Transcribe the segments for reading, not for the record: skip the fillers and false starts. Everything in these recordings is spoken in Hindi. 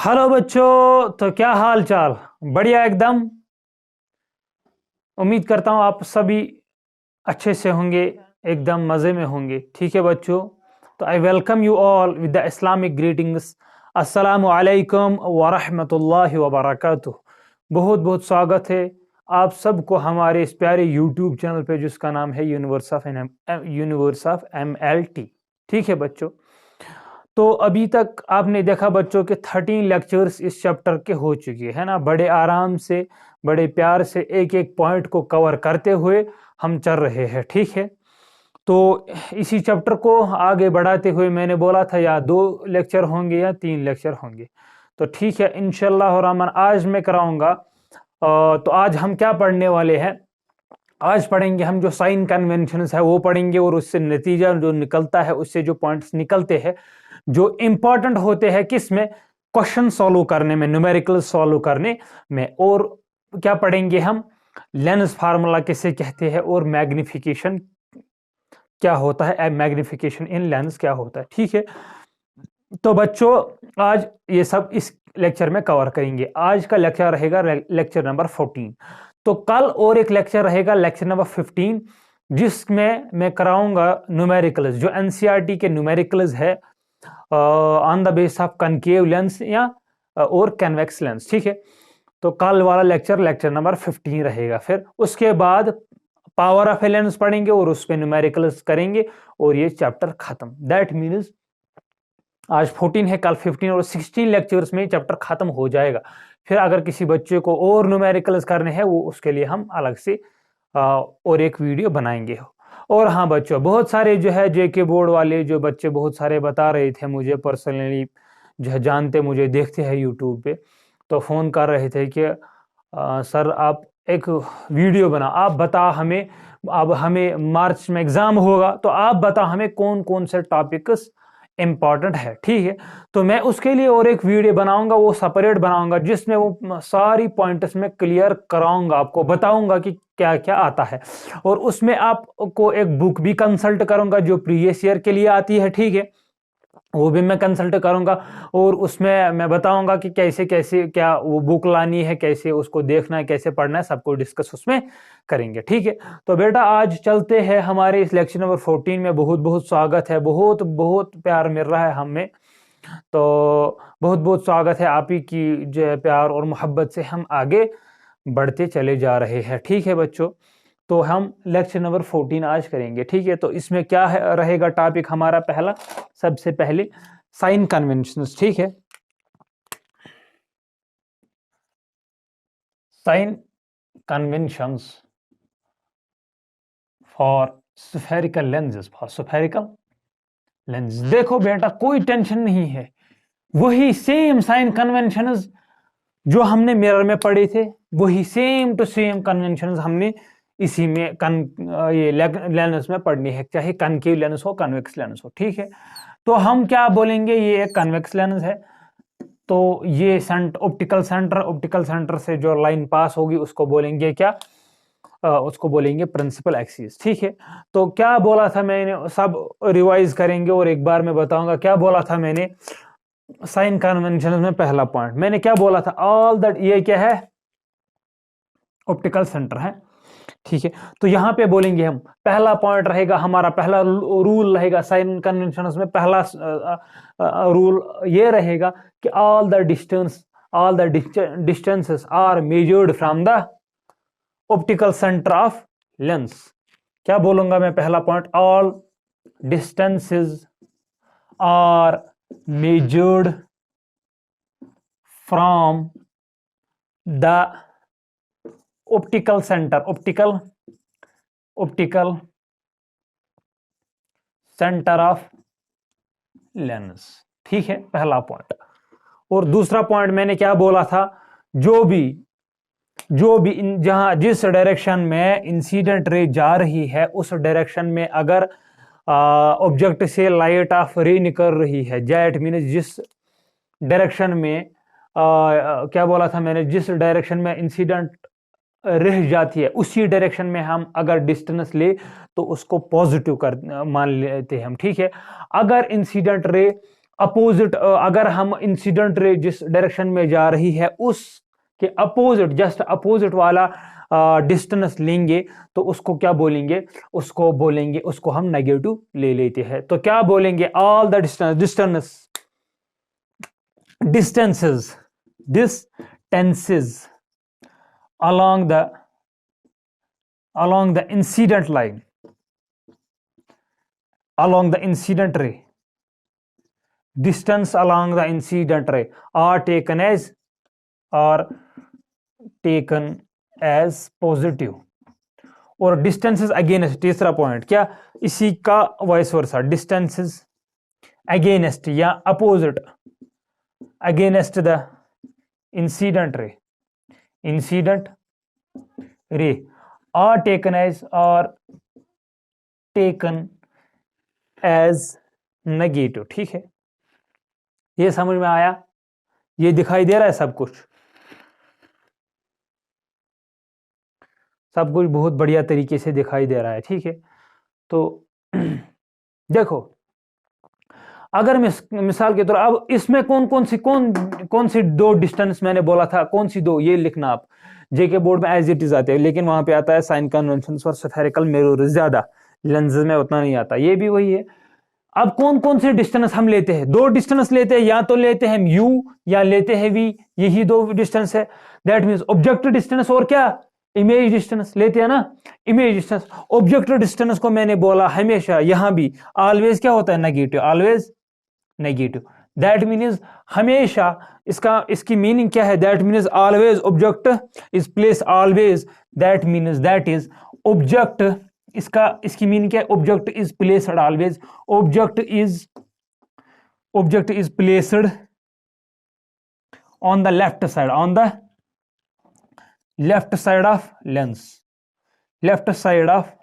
हेलो बच्चों, तो क्या हाल चाल। बढ़िया एकदम। उम्मीद करता हूँ आप सभी अच्छे से होंगे, एकदम मज़े में होंगे। ठीक है बच्चों, तो I welcome you all with the Islamic greetings. अस्सलामु अलैकुम व रहमतुल्लाहि व बरकातुहू। बहुत बहुत स्वागत है आप सबको हमारे इस प्यारे यूट्यूब चैनल पे जिसका नाम है यूनिवर्स ऑफ MLT। ठीक है बच्चों, तो अभी तक आपने देखा बच्चों के 13 लेक्चर्स इस चैप्टर के हो चुके हैं ना। बड़े आराम से, बड़े प्यार से एक एक पॉइंट को कवर करते हुए हम चल रहे हैं। ठीक है, तो इसी चैप्टर को आगे बढ़ाते हुए मैंने बोला था या 2 लेक्चर होंगे या 3 लेक्चर होंगे। तो ठीक है, इंशाल्लाह रहमान आज मैं कराऊंगा। तो आज हम क्या पढ़ने वाले हैं? आज पढ़ेंगे हम जो साइन कन्वेंशंस है वो पढ़ेंगे, और उससे नतीजा जो निकलता है, उससे जो पॉइंट्स निकलते हैं जो इंपॉर्टेंट होते हैं किस में, क्वेश्चन सॉल्व करने में, न्यूमेरिकल सॉल्व करने में। और क्या पढ़ेंगे हम? लेंस फार्मूला किसे कहते हैं और मैग्निफिकेशन क्या होता है, मैग्निफिकेशन इन लेंस क्या होता है। ठीक है, तो बच्चों आज ये सब इस लेक्चर में कवर करेंगे। आज का लेक्चर रहेगा लेक्चर नंबर 14। तो कल और एक लेक्चर रहेगा लेक्चर नंबर 15, जिसमें मैं कराऊंगा न्यूमेरिकल्स, जो एनसीईआरटी के न्यूमेरिकल्स है on the base of concave lens या और कन्वेक्स लेंस। ठीक है, तो कल वाला लेक्चर नंबर 15 रहेगा। फिर उसके बाद पावर ऑफ ए लेंस पढ़ेंगे और उस पर न्यूमेरिकल्स करेंगे और ये चैप्टर खत्म। दैट मीन्स आज 14 है, कल 15 और 16 लेक्चर्स में चैप्टर खत्म हो जाएगा। फिर अगर किसी बच्चे को और न्यूमेरिकल्स करने हैं वो उसके लिए हम अलग से और एक वीडियो बनाएंगे। और हाँ बच्चों, बहुत सारे जो है जेके बोर्ड वाले जो बच्चे बहुत सारे बता रहे थे मुझे पर्सनली, जो है जानते मुझे देखते हैं यूट्यूब पे, तो फ़ोन कर रहे थे कि सर आप एक वीडियो बना, आप बता हमें, अब हमें मार्च में एग्ज़ाम होगा तो आप बता हमें कौन कौन से टॉपिक्स इम्पॉर्टेंट है। ठीक है, तो मैं उसके लिए और एक वीडियो बनाऊंगा, वो सेपरेट बनाऊंगा, जिसमें वो सारी पॉइंट्स में क्लियर कराऊंगा, आपको बताऊंगा कि क्या क्या आता है। और उसमें आपको एक बुक भी कंसल्ट करूंगा जो प्रीवियस ईयर के लिए आती है। ठीक है, वो भी मैं कंसल्ट करूंगा और उसमें मैं बताऊंगा कि कैसे कैसे क्या वो बुक लानी है, कैसे उसको देखना है, कैसे पढ़ना है, सबको डिस्कस उसमें करेंगे। ठीक है, तो बेटा आज चलते हैं हमारे इस लेक्चर नंबर 14 में। बहुत बहुत स्वागत है, बहुत बहुत प्यार मिल रहा है हमें, तो बहुत बहुत स्वागत है आप ही की जो है प्यार और मोहब्बत से हम आगे बढ़ते चले जा रहे हैं। ठीक है बच्चों, तो हम लेक्चर नंबर 14 आज करेंगे। ठीक है, तो इसमें क्या है रहेगा टॉपिक हमारा पहला, सबसे पहले साइन कन्वेंशंस। ठीक है, sign conventions for spherical lenses, for spherical lens. देखो बेटा कोई टेंशन नहीं है, वही सेम साइन कन्वेंशंस जो हमने मिरर में पढ़े थे, वही सेम टू सेम कन्वेंशंस हमने इसी में ये लेंस में पढ़नी है, चाहे कनकेव लेंस हो कन्वेक्स लेंस हो। ठीक है, तो हम क्या बोलेंगे, ये एक कन्वेक्स लेंस है, तो ये ऑप्टिकल सेंटर से जो लाइन पास होगी उसको बोलेंगे क्या, उसको बोलेंगे प्रिंसिपल एक्सिस। ठीक है, तो क्या बोला था मैंने, सब रिवाइज करेंगे और एक बार मैं बताऊंगा क्या बोला था मैंने। साइन कन्वेंशन में पहला पॉइंट मैंने क्या बोला था, ऑल दैट, ये क्या है, ऑप्टिकल सेंटर है। ठीक है, तो यहां पे बोलेंगे हम, पहला पॉइंट रहेगा हमारा, पहला रूल रहेगा साइन कन्वेंशन में, पहला रूल ये रहेगा कि all the distances are measured from the optical centre of lens. क्या बोलूंगा मैं पहला point, all distances are measured from the optical center, optical center of lens। ठीक है, पहला पॉइंट। और दूसरा पॉइंट मैंने क्या बोला था, जो भी जहां जिस डायरेक्शन में इंसिडेंट रे जा रही है उस डायरेक्शन में अगर ऑब्जेक्ट से लाइट ऑफ रे निकल रही है, दैट मीन्स जिस डायरेक्शन में क्या बोला था मैंने, जिस डायरेक्शन में इंसिडेंट रह जाती है उसी डायरेक्शन में हम अगर डिस्टेंस ले तो उसको पॉजिटिव कर मान लेते हैं हम। ठीक है, अगर इंसिडेंट रे अपोजिट, अगर हम इंसिडेंट रे जिस डायरेक्शन में जा रही है उसके अपोजिट, जस्ट अपोजिट वाला डिस्टेंस लेंगे तो उसको क्या बोलेंगे, उसको बोलेंगे, उसको हम नेगेटिव ले लेते हैं। तो क्या बोलेंगे, all the distances along the incident line, along the incident ray, distance along the incident ray are taken as positive, और डिस्टेंसेस अगेंस्ट, तीसरा पॉइंट क्या, इसी का वाइस वर्सा, डिस्टेंसेस अगेंस्ट या opposite against the incident ray are taken as negative. ठीक है, ये समझ में आया, ये दिखाई दे रहा है सब कुछ बहुत बढ़िया तरीके से दिखाई दे रहा है। ठीक है, तो देखो, अगर मिसाल के तौर, अब इसमें कौन सी दो डिस्टेंस मैंने बोला था, कौन सी दो, ये लिखना आप, जेके बोर्ड में एज इट इज आते हैं, लेकिन वहां पे आता है साइन कन्वेंशन और स्फेरिकल मिरर, ज्यादा लेंसेज में उतना नहीं आता, ये भी वही है। अब कौन से डिस्टेंस हम लेते हैं, दो डिस्टेंस लेते हैं, या तो लेते हैं u या लेते हैं v, यही दो डिस्टेंस है। दैट मींस ऑब्जेक्टिव डिस्टेंस और क्या, इमेज डिस्टेंस लेते हैं ना, इमेज डिस्टेंस। ऑब्जेक्टिव डिस्टेंस को मैंने बोला हमेशा यहां भी ऑलवेज क्या होता है, negative, always negative. That means हमेशा, इसकी मीनिंग क्या है, that means always object is place always, that means that is object, इसकी मीनिंग क्या है, object is placed always, object is placed on the left side, on the left side of lens, left side of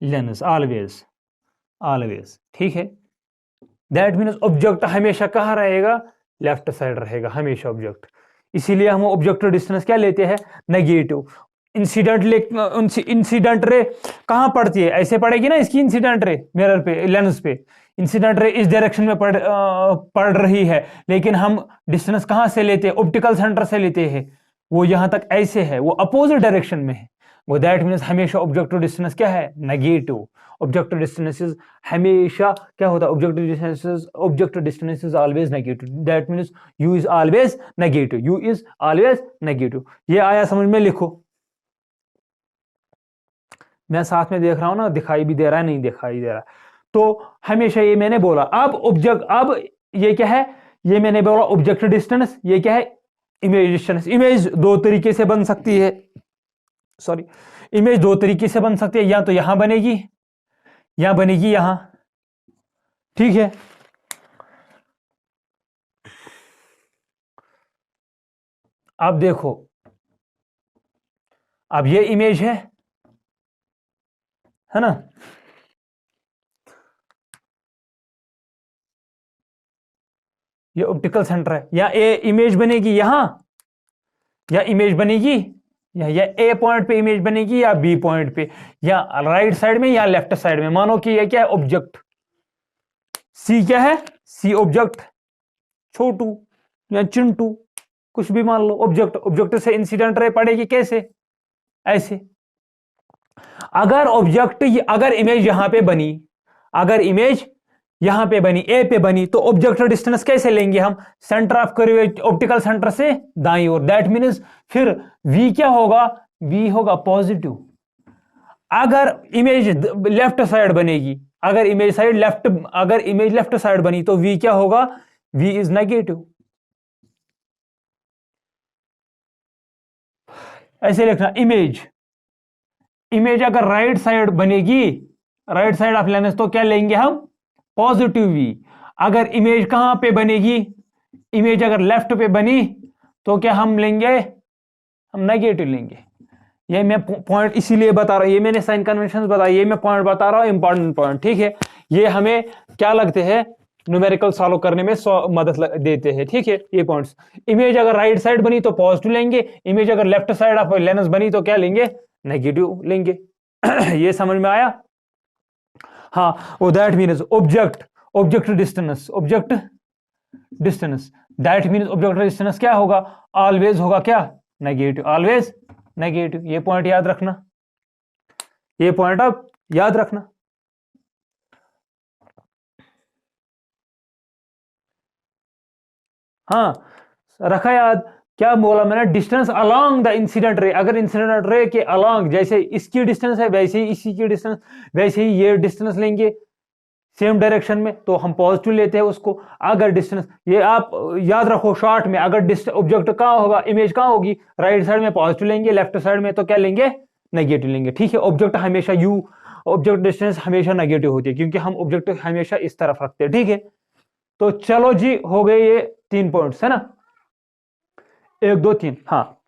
lens, always. ठीक है, दैट मीन्स ऑब्जेक्ट हमेशा कहाँ रहेगा, लेफ्ट साइड रहेगा हमेशा ऑब्जेक्ट, इसीलिए हम ऑब्जेक्टिव डिस्टेंस क्या लेते हैं, नेगेटिव। इंसिडेंट रे कहाँ पड़ती है, ऐसे पड़ेगी ना, इसकी इंसिडेंट रे मिरर पे, लेंस पे, इंसिडेंट रे इस डायरेक्शन में पड़ रही है, लेकिन हम डिस्टेंस कहाँ से लेते हैं, ऑप्टिकल सेंटर से लेते हैं, वो यहां तक ऐसे है, वो अपोजिट डायरेक्शन में है, वो दैट मीन्स हमेशा ऑब्जेक्टिव डिस्टेंस क्या है, नेगेटिव। ऑब्जेक्टिव डिस्टेंसेस हमेशा क्या होता है, objective distance is always negative, that means u is always negative. ये आया समझ में, लिखो, मैं साथ में देख रहा हूं ना, दिखाई भी दे रहा है, नहीं दिखाई दे रहा, तो हमेशा ये मैंने बोला। अब ये क्या है, ये मैंने बोला ऑब्जेक्टिव डिस्टेंस, ये क्या है, इमेज डिस्टेंस। इमेज दो तरीके से बन सकती है, इमेज दो तरीके से बन सकती है, या तो यहां बनेगी या बनेगी यहां। ठीक है, अब देखो, अब ये इमेज है ना, ये ऑप्टिकल सेंटर है, या ए इमेज बनेगी यहां, या इमेज बनेगी या ए पॉइंट पे इमेज बनेगी, या बी पॉइंट पे, या राइट साइड में या लेफ्ट साइड में। मानो कि ये क्या है, ऑब्जेक्ट सी, क्या है, सी ऑब्जेक्ट, छोटू या चिंटू, कुछ भी मान लो, ऑब्जेक्ट से इंसिडेंट रे पड़ेगी कैसे, ऐसे। अगर इमेज यहां पे बनी, अगर इमेज यहां पे बनी, ए पे बनी, तो ऑब्जेक्टिव डिस्टेंस कैसे लेंगे हम, centre of curvature, optical centre से दाईं ओर, दैट मीन्स फिर v क्या होगा, v होगा पॉजिटिव। अगर इमेज लेफ्ट साइड बनेगी, अगर इमेज लेफ्ट साइड बनी तो v क्या होगा, v इज नेगेटिव। ऐसे लिखना, इमेज अगर राइट साइड बनेगी, राइट साइड ऑफ लेंस, तो क्या लेंगे हम, पॉजिटिव v। अगर इमेज कहां पे बनेगी, इमेज अगर लेफ्ट पे बनी तो क्या हम लेंगे, हम नेगेटिव लेंगे। ये मैं पॉइंट इसीलिए बता रहा हूं, ये मैंने साइन कन्वेंशन बताया, ये मैं पॉइंट बता रहा हूं, इंपॉर्टेंट पॉइंट। ठीक है, ये हमें क्या लगते हैं, न्यूमेरिकल सॉल्व करने में मदद देते हैं। ठीक है, ये पॉइंट्स, इमेज अगर राइट साइड बनी तो पॉजिटिव लेंगे, इमेज अगर लेफ्ट साइड ऑफ लेंस बनी तो क्या लेंगे, नेगेटिव लेंगे। ये समझ में आया। हाँ, वो that means object distance that means object distance क्या होगा, ऑलवेज होगा क्या, नेगेटिव, ऑलवेज नेगेटिव। ये पॉइंट याद रखना, ये पॉइंट आप याद रखना। हाँ, रखा याद। क्या बोला मैंने, distance along the incident ray. अगर इंसिडेंट रे के अलोंग, जैसे इसकी डिस्टेंस है वैसे ही इसी की डिस्टेंस, वैसे ही ये डिस्टेंस लेंगे सेम डायरेक्शन में, तो हम पॉजिटिव लेते हैं उसको। अगर डिस्टेंस, ये आप याद रखो शॉर्ट में, अगर ऑब्जेक्ट कहाँ होगा, इमेज कहाँ होगी, राइट साइड में पॉजिटिव लेंगे, लेफ्ट साइड में तो क्या लेंगे, नेगेटिव लेंगे। ठीक है, ऑब्जेक्ट हमेशा ऑब्जेक्ट डिस्टेंस हमेशा नेगेटिव होती है, क्योंकि हम ऑब्जेक्ट हमेशा इस तरफ रखते हैं। ठीक है, तो चलो जी, हो गए ये 3 पॉइंट्स, है ना, 1 2 3। हाँ,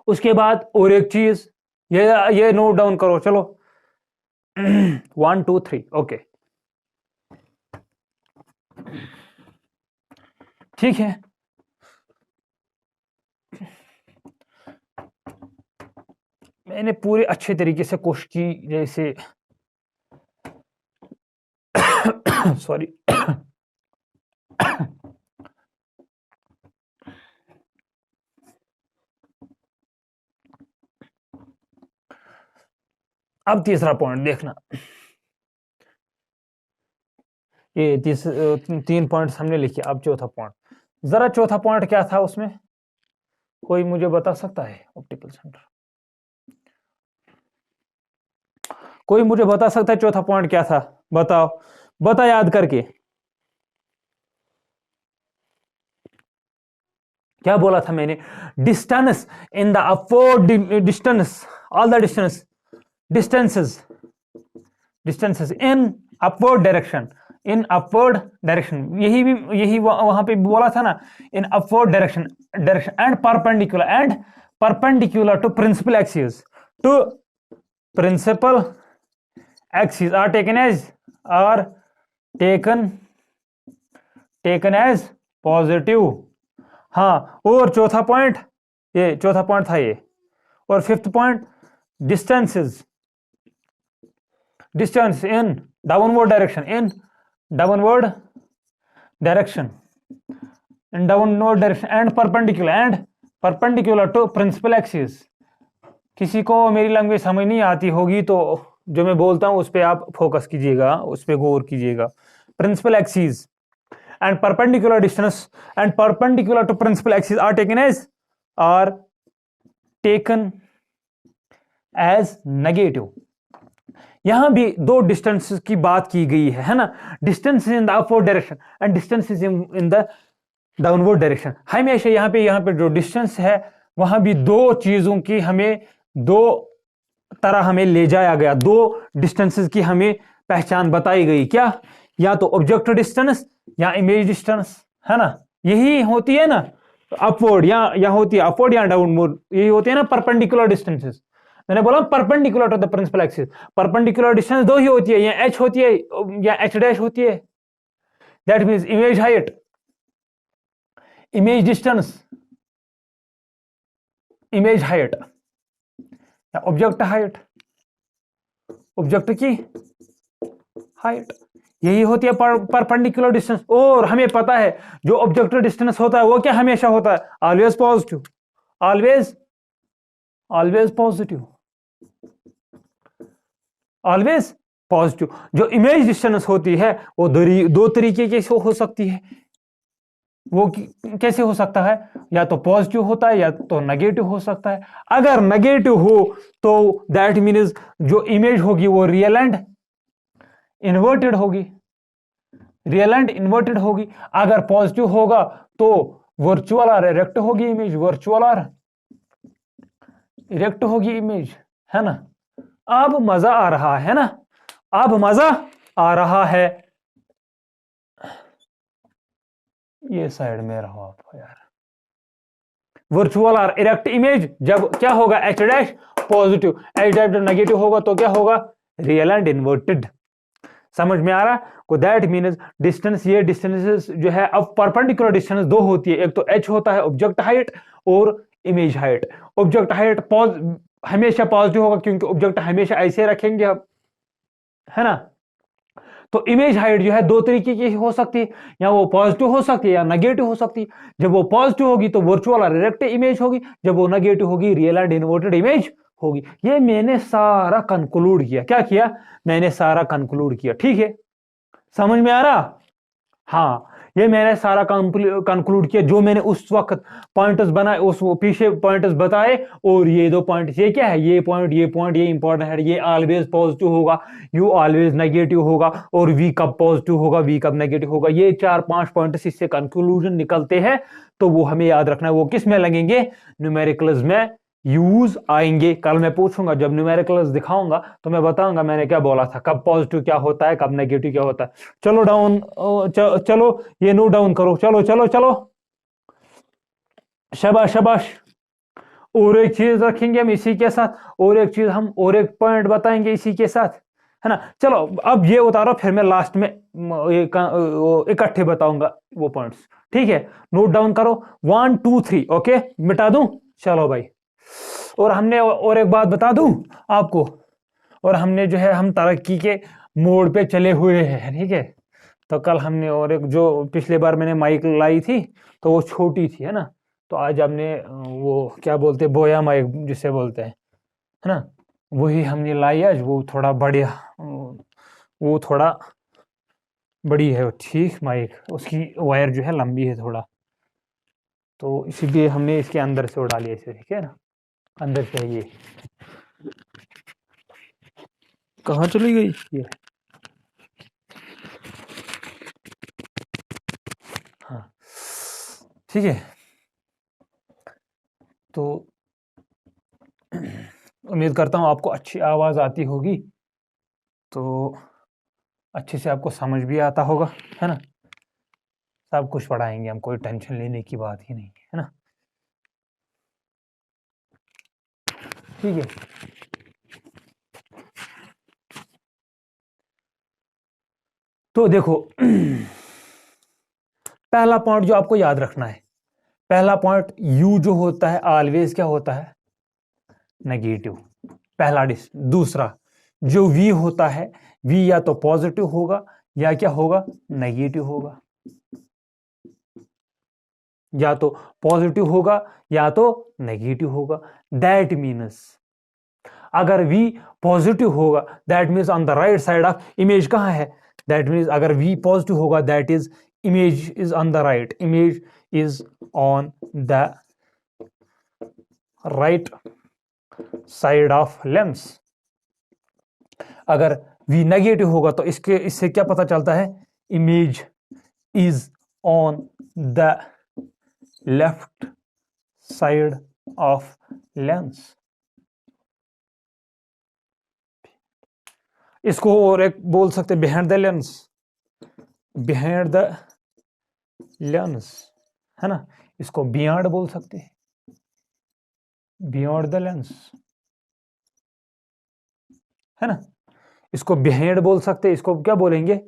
उसके बाद और एक चीज, ये नोट डाउन करो, चलो 1 2 3। ओके, ठीक है। मैंने पूरे अच्छे तरीके से कोशिश की, जैसे सॉरी अब तीसरा पॉइंट देखना, ये 3 पॉइंट्स हमने लिखे, अब चौथा पॉइंट। जरा चौथा पॉइंट क्या था उसमें, कोई मुझे बता सकता है? ऑप्टिकल सेंटर, कोई मुझे बता सकता है चौथा पॉइंट क्या था? बताओ, बता याद करके। क्या बोला था मैंने? Distance in the upward distance, all the distances in upward direction, in upward direction. यही वहां पे बोला था ना, in upward direction and perpendicular to principal axis, are taken as positive. हाँ, और चौथा पॉइंट, ये चौथा पॉइंट था ये। और 5th point, distance in downward direction, and perpendicular to principal axis. किसी को मेरी लैंग्वेज समझ नहीं आती होगी तो जो मैं बोलता हूं उस पर आप फोकस कीजिएगा, उस पर गौर कीजिएगा। Principal axis and perpendicular distance and perpendicular to principal axis are taken as negative। यहां भी 2 डिस्टेंस की बात की गई है ना, distance in the upward direction and distance in the downward direction. हमेशा यहाँ पे जो डिस्टेंस है वहां भी 2 चीजों की हमें 2 तरह हमें ले जाया गया, 2 डिस्टेंसेस की हमें पहचान बताई गई। क्या? या तो ऑब्जेक्ट डिस्टेंस या इमेज डिस्टेंस, है ना, यही होती है ना अपवर्ड, या होती है अपवर्ड या डाउनवर्ड, यही होती है ना परपेंडिकुलर डिस्टेंसेस। मैंने बोला perpendicular to the principal axis. Perpendicular distance 2 ही होती है, या एच होती है या एच डैश होती है। That means image height, image distance, image height या ऑब्जेक्ट हाइट, ऑब्जेक्ट की हाइट, यही होती है परपेंडिकुलर डिस्टेंस। और हमें पता है जो ऑब्जेक्ट डिस्टेंस होता है वो क्या हमेशा होता है? Always positive, always positive, always positive. जो इमेज डिस्टेंस होती है वो 2 तरीके की हो सकती है। वो कैसे हो सकता है? या तो पॉजिटिव होता है या तो नेगेटिव हो सकता है। अगर नेगेटिव हो तो दैट मीन्स जो इमेज होगी वो रियल एंड इन्वर्टेड होगी, रियल एंड इन्वर्टेड होगी। अगर पॉजिटिव होगा तो वर्चुअल और इरेक्ट होगी इमेज, वर्चुअल और इरेक्ट होगी इमेज, है ना। अब मजा आ रहा है ना, अब मजा आ रहा है। ये साइड में रहो आप यार। वर्चुअल और इरेक्ट इमेज जब क्या होगा? H dash positive, H dash negative होगा तो क्या होगा? Real and inverted. समझ में आ रहा? को दैट मीन्स डिस्टेंस, ये डिस्टेंसेस जो है अब परपेंडिकुलर डिस्टेंस 2 होती है। एक तो एच होता है ऑब्जेक्ट हाइट और इमेज हाइट। ऑब्जेक्ट हाइट हमेशा पॉजिटिव होगा क्योंकि ऑब्जेक्ट हमेशा ऐसे रखेंगे अब, है ना। तो इमेज हाइट जो है दो तरीके की हो सकती है, या वो पॉजिटिव हो सकती है या नेगेटिव हो सकती है। जब वो पॉजिटिव होगी तो वर्चुअल और डायरेक्ट इमेज होगी, जब वो नेगेटिव होगी रियल एंड इन्वर्टेड इमेज होगी। ये मैंने सारा कंक्लूड किया। क्या किया? मैंने सारा कंक्लूड किया। ठीक है, समझ में आ रहा? हाँ, ये मैंने सारा कंक्लूड किया, जो मैंने उस वक्त पॉइंटर्स बनाए, उस पीछे पॉइंटर्स बताए। और ये दो पॉइंट, ये क्या है? ये पॉइंट ये इंपॉर्टेंट है। ये ऑलवेज पॉजिटिव होगा, यू ऑलवेज नेगेटिव होगा, और वी कब पॉजिटिव होगा, वी कब नेगेटिव होगा। ये 4-5 पॉइंट्स इससे कंक्लूजन निकलते हैं, तो वो हमें याद रखना है। वो किस में लगेंगे? न्यूमेरिकल्स में यूज आएंगे। कल मैं पूछूंगा, जब न्यूमेरिकल्स दिखाऊंगा तो मैं बताऊंगा मैंने क्या बोला था, कब पॉजिटिव क्या होता है, कब नेगेटिव क्या होता है। चलो डाउन, चलो ये नोट डाउन करो। चलो चलो चलो, शाबाश शाबाश। और एक चीज रखेंगे हम इसी के साथ, और एक चीज हम, और एक पॉइंट बताएंगे इसी के साथ, है ना। चलो अब ये उतारो, फिर मैं लास्ट में इकट्ठे बताऊंगा वो पॉइंट्स। ठीक है, नोट डाउन करो 1 2 3। ओके, मिटा दूं? चलो भाई। और हमने और एक बात बता दूं आपको, और हमने जो है हम तरक्की के मोड़ पे चले हुए हैं। ठीक है, तो कल हमने, और एक जो पिछले बार मैंने माइक लाई थी तो वो छोटी थी, है ना। तो आज हमने वो क्या बोलते हैं, बोया माइक जिसे बोलते हैं, है ना, वही हमने लाई आज। वो थोड़ा बढ़िया, वो थोड़ा बड़ी है ठीक माइक, उसकी वायर जो है लंबी है थोड़ा, तो इसीलिए हमने इसके अंदर से उड़ा लिया इसे। ठीक है ना, अंदर से है ये। कहाँ चली गई ये? हाँ, ठीक है। तो उम्मीद करता हूँ आपको अच्छी आवाज़ आती होगी, तो अच्छे से आपको समझ भी आता होगा, है ना। सब कुछ पढ़ाएंगे हम, कोई टेंशन लेने की बात ही नहीं है ना। ठीक है, तो देखो पहला पॉइंट जो आपको याद रखना है, पहला पॉइंट, यू जो होता है ऑलवेज क्या होता है? नेगेटिव। पहला दूसरा, जो वी होता है, वी या तो पॉजिटिव होगा या क्या होगा? नेगेटिव होगा। या तो पॉजिटिव होगा या तो नेगेटिव होगा। दैट मीन्स अगर v पॉजिटिव होगा, that means on the right side of image कहाँ है? दैट मीन्स अगर v पॉजिटिव होगा, that is image is on the right, image is on the right side of lens. अगर v नेगेटिव होगा तो इससे क्या पता चलता है? Image is on the left side of lens. इसको और एक बोल सकते हैं, behind the lens, behind the lens, है ना। इसको बियॉन्ड बोल सकते हैं, बियॉन्ड द लेंस, है ना। इसको बिहाइंड बोल सकते हैं, इसको क्या बोलेंगे?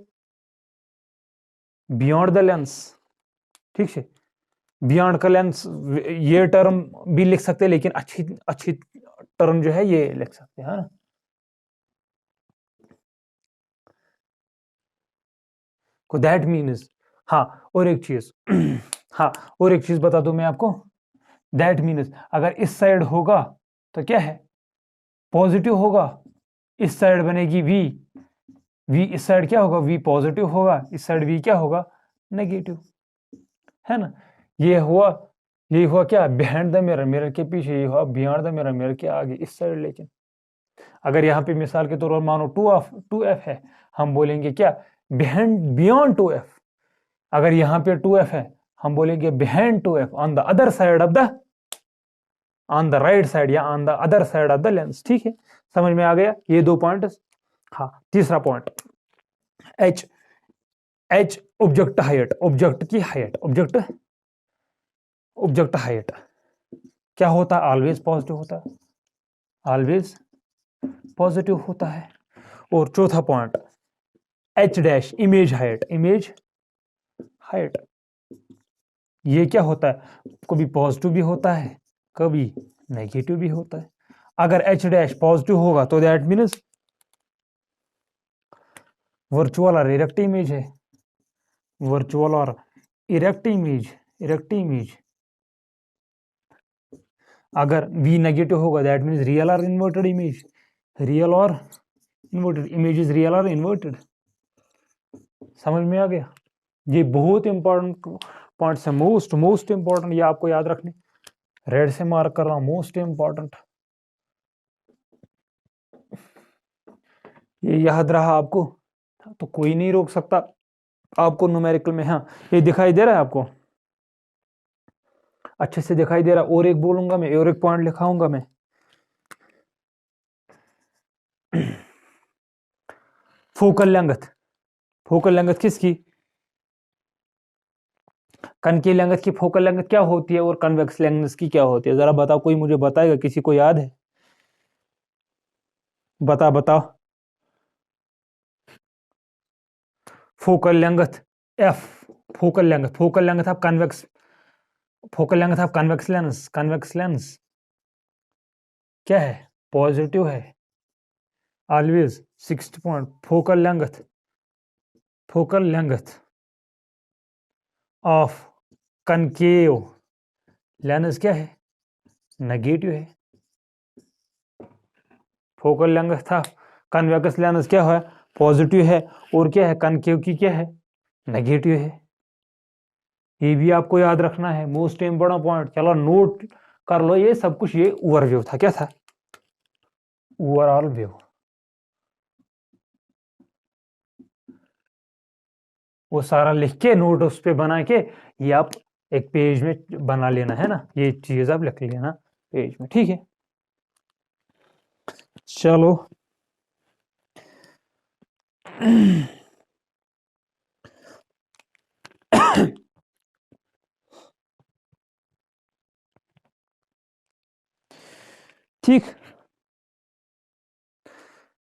Beyond the lens. ठीक है, बियॉन्ड का लेंस, ये टर्म भी लिख सकते हैं, लेकिन अच्छी अच्छी टर्म जो है ये लिख सकते हैं, है ना। को दैट मीन्स, हाँ और एक चीज हाँ और एक चीज बता दूं मैं आपको। दैट मीन्स अगर इस साइड होगा तो क्या है? पॉजिटिव होगा। इस साइड बनेगी वी, वी इस साइड क्या होगा? वी पॉजिटिव होगा, इस साइड वी क्या होगा? नेगेटिव, है ना। ये हुआ क्या? बिहाइंड द मिरर, मिरर के पीछे। ये हुआ बियॉन्ड द मिरर, मिरर के आगे इस साइड। लेकिन अगर यहाँ पे मिसाल के तौर पर मानो 2f है, हम बोलेंगे क्या? Beyond 2f। अगर यहाँ पे 2f है, हम बोलेंगे behind 2f, on the other side of the, on the right side या on the other side of the lens. ठीक है, समझ में आ गया ये दो पॉइंट। हाँ, तीसरा point, H. H object height, object की हाइट, ऑब्जेक्ट हाइट क्या होता है? ऑलवेज पॉजिटिव होता है, ऑलवेज पॉजिटिव होता है। और चौथा point, H dash, image height, image height, ये क्या होता है? कभी पॉजिटिव भी होता है, कभी नेगेटिव भी होता है। अगर एच डैश पॉजिटिव होगा तो दैट मीन्स वर्चुअल और इरेक्ट इमेज है, वर्चुअल और इरेक्ट इमेज। अगर v नेगेटिव होगा दैट मीन्स रियल और इन्वर्टेड इमेज, रियल और इन्वर्टेड इमेज इज रियल और इन्वर्टेड। समझ में आ गया? ये बहुत इंपॉर्टेंट पॉइंट्स है, मोस्ट इंपॉर्टेंट, ये आपको याद रखने, रेड से मार्क कर रहा हूं, मोस्ट इंपॉर्टेंट। ये याद रहा आपको तो कोई नहीं रोक सकता आपको न्यूमेरिकल में। हाँ ये दिखाई दे रहा है आपको, अच्छे से दिखाई दे रहा है। और एक बोलूंगा मैं, और एक पॉइंट लिखाऊंगा मैं। फोकल लेंथ, फोकल लेंथ किसकी? कनकेव लेंथ की फोकल लेंथ क्या होती है और कन्वेक्स लेंथ की क्या होती है? जरा बताओ, कोई मुझे बताएगा? किसी को याद है? बताओ। Focal length F, focal length of convex, focal length of convex lens क्या है? पॉजिटिव है always. 60 point. Focal length of concave lens क्या है? नेगेटिव है। फोकल लेंथ था कन्वेक्स लेंस क्या है? पॉजिटिव है। और क्या है? कनकेव की क्या है? नेगेटिव है। ये भी आपको याद रखना है, मोस्ट इंपोर्टेंट पॉइंट। चलो नोट कर लो ये सब कुछ। ये ओवरव्यू था, क्या था? Overall view. वो सारा लिख के नोट उस पे बना के ये आप एक पेज में बना लेना है ना, ये चीज आप लिख लेना पेज में, ठीक है? चलो ठीक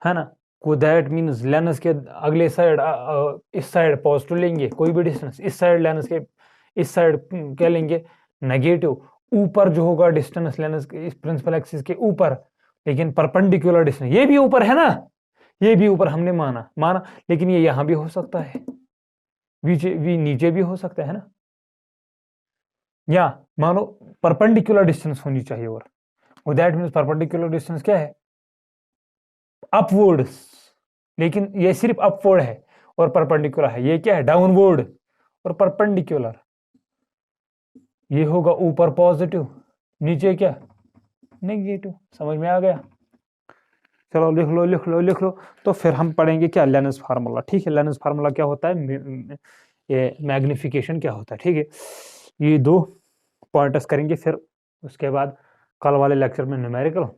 है ना? को दैट मीन्स लेंस के अगले साइड, इस साइड पॉजिटिव लेंगे कोई भी डिस्टेंस, इस साइड लेंस के इस साइड क्या लेंगे? नेगेटिव। ऊपर जो होगा डिस्टेंस लेंस के इस प्रिंसिपल एक्सिस के ऊपर, लेकिन परपेंडिकुलर डिस्टेंस, ये भी ऊपर है ना, ये भी ऊपर हमने माना, लेकिन ये यहां भी हो सकता है, नीचे भी हो सकता है ना, या मानो परपेंडिकुलर डिस्टेंस होनी चाहिए। और दैट मीन्स परपेंडिकुलर डिस्टेंस क्या है? अपवर्ड। लेकिन ये सिर्फ अपवर्ड है और परपेंडिकुलर है, ये क्या है? डाउनवर्ड और परपेंडिकुलर। ये होगा ऊपर पॉजिटिव, नीचे क्या? नेगेटिव। समझ में आ गया? चलो लिख लो। तो फिर हम पढ़ेंगे क्या? लेंस फार्मूला, ठीक है? लेंस फार्मूला क्या होता है, ये मैग्निफिकेशन क्या होता है, ठीक है? ये दो पॉइंट्स करेंगे, फिर उसके बाद कल वाले लेक्चर में न्यूमेरिकल,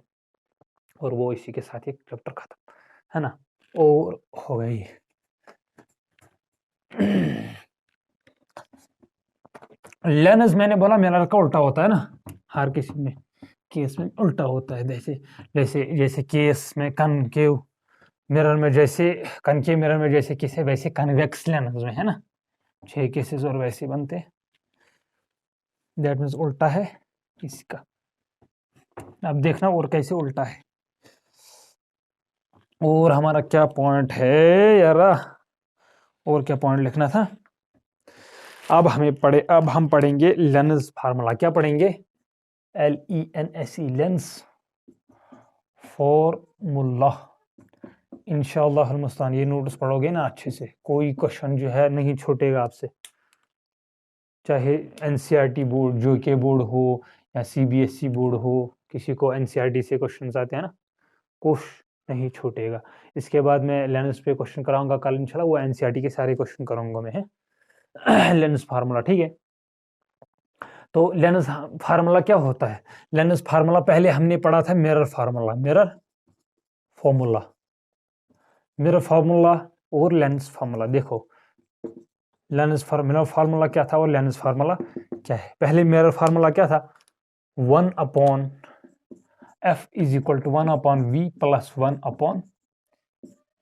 और वो इसी के साथ एक चैप्टर खत्म, है ना? और हो गई। लेंस मैंने बोला मिरर का उल्टा होता है ना, हर किसी में केस में उल्टा होता है। जैसे केस में कनकेव मिरर में, जैसे कनकेव मिरर में जैसे किसे, वैसे कन्वेक्स लेंस में, है ना? 6 केसेस और वैसे बनते, दैट मीन्स उल्टा है इसका। अब देखना और कैसे उल्टा है। और हमारा क्या पॉइंट है यार, और क्या पॉइंट लिखना था? अब हम पढ़ेंगे लेंस फार्मूला। क्या पढ़ेंगे? LENSE, lens formula. इंशाअल्लाह मुस्तान ये नोट्स पढ़ोगे ना अच्छे से, कोई क्वेश्चन जो है नहीं छूटेगा आपसे, चाहे NCERT बोर्ड, JK बोर्ड हो या CBSE बोर्ड हो, किसी को NCERT से क्वेश्चन आते हैं ना, कुछ नहीं छूटेगा। इसके बाद मैं लेंस पे क्वेश्चन कराऊंगा कल इंशाल्लाह, वो NCERT के सारे क्वेश्चन कराऊंगा मैं, है लेंस फार्मूला, ठीक है? तो लेंस फार्मूला क्या होता है? लेंस फार्मूला पहले हमने पढ़ा था मिरर फार्मूला, मिरर फार्मूला और लेंस फार्मूला। देखो लेंस फार्मूला क्या था और लेंस फार्मूला क्या है? पहले मिरर फार्मूला क्या था? 1/f = 1/v +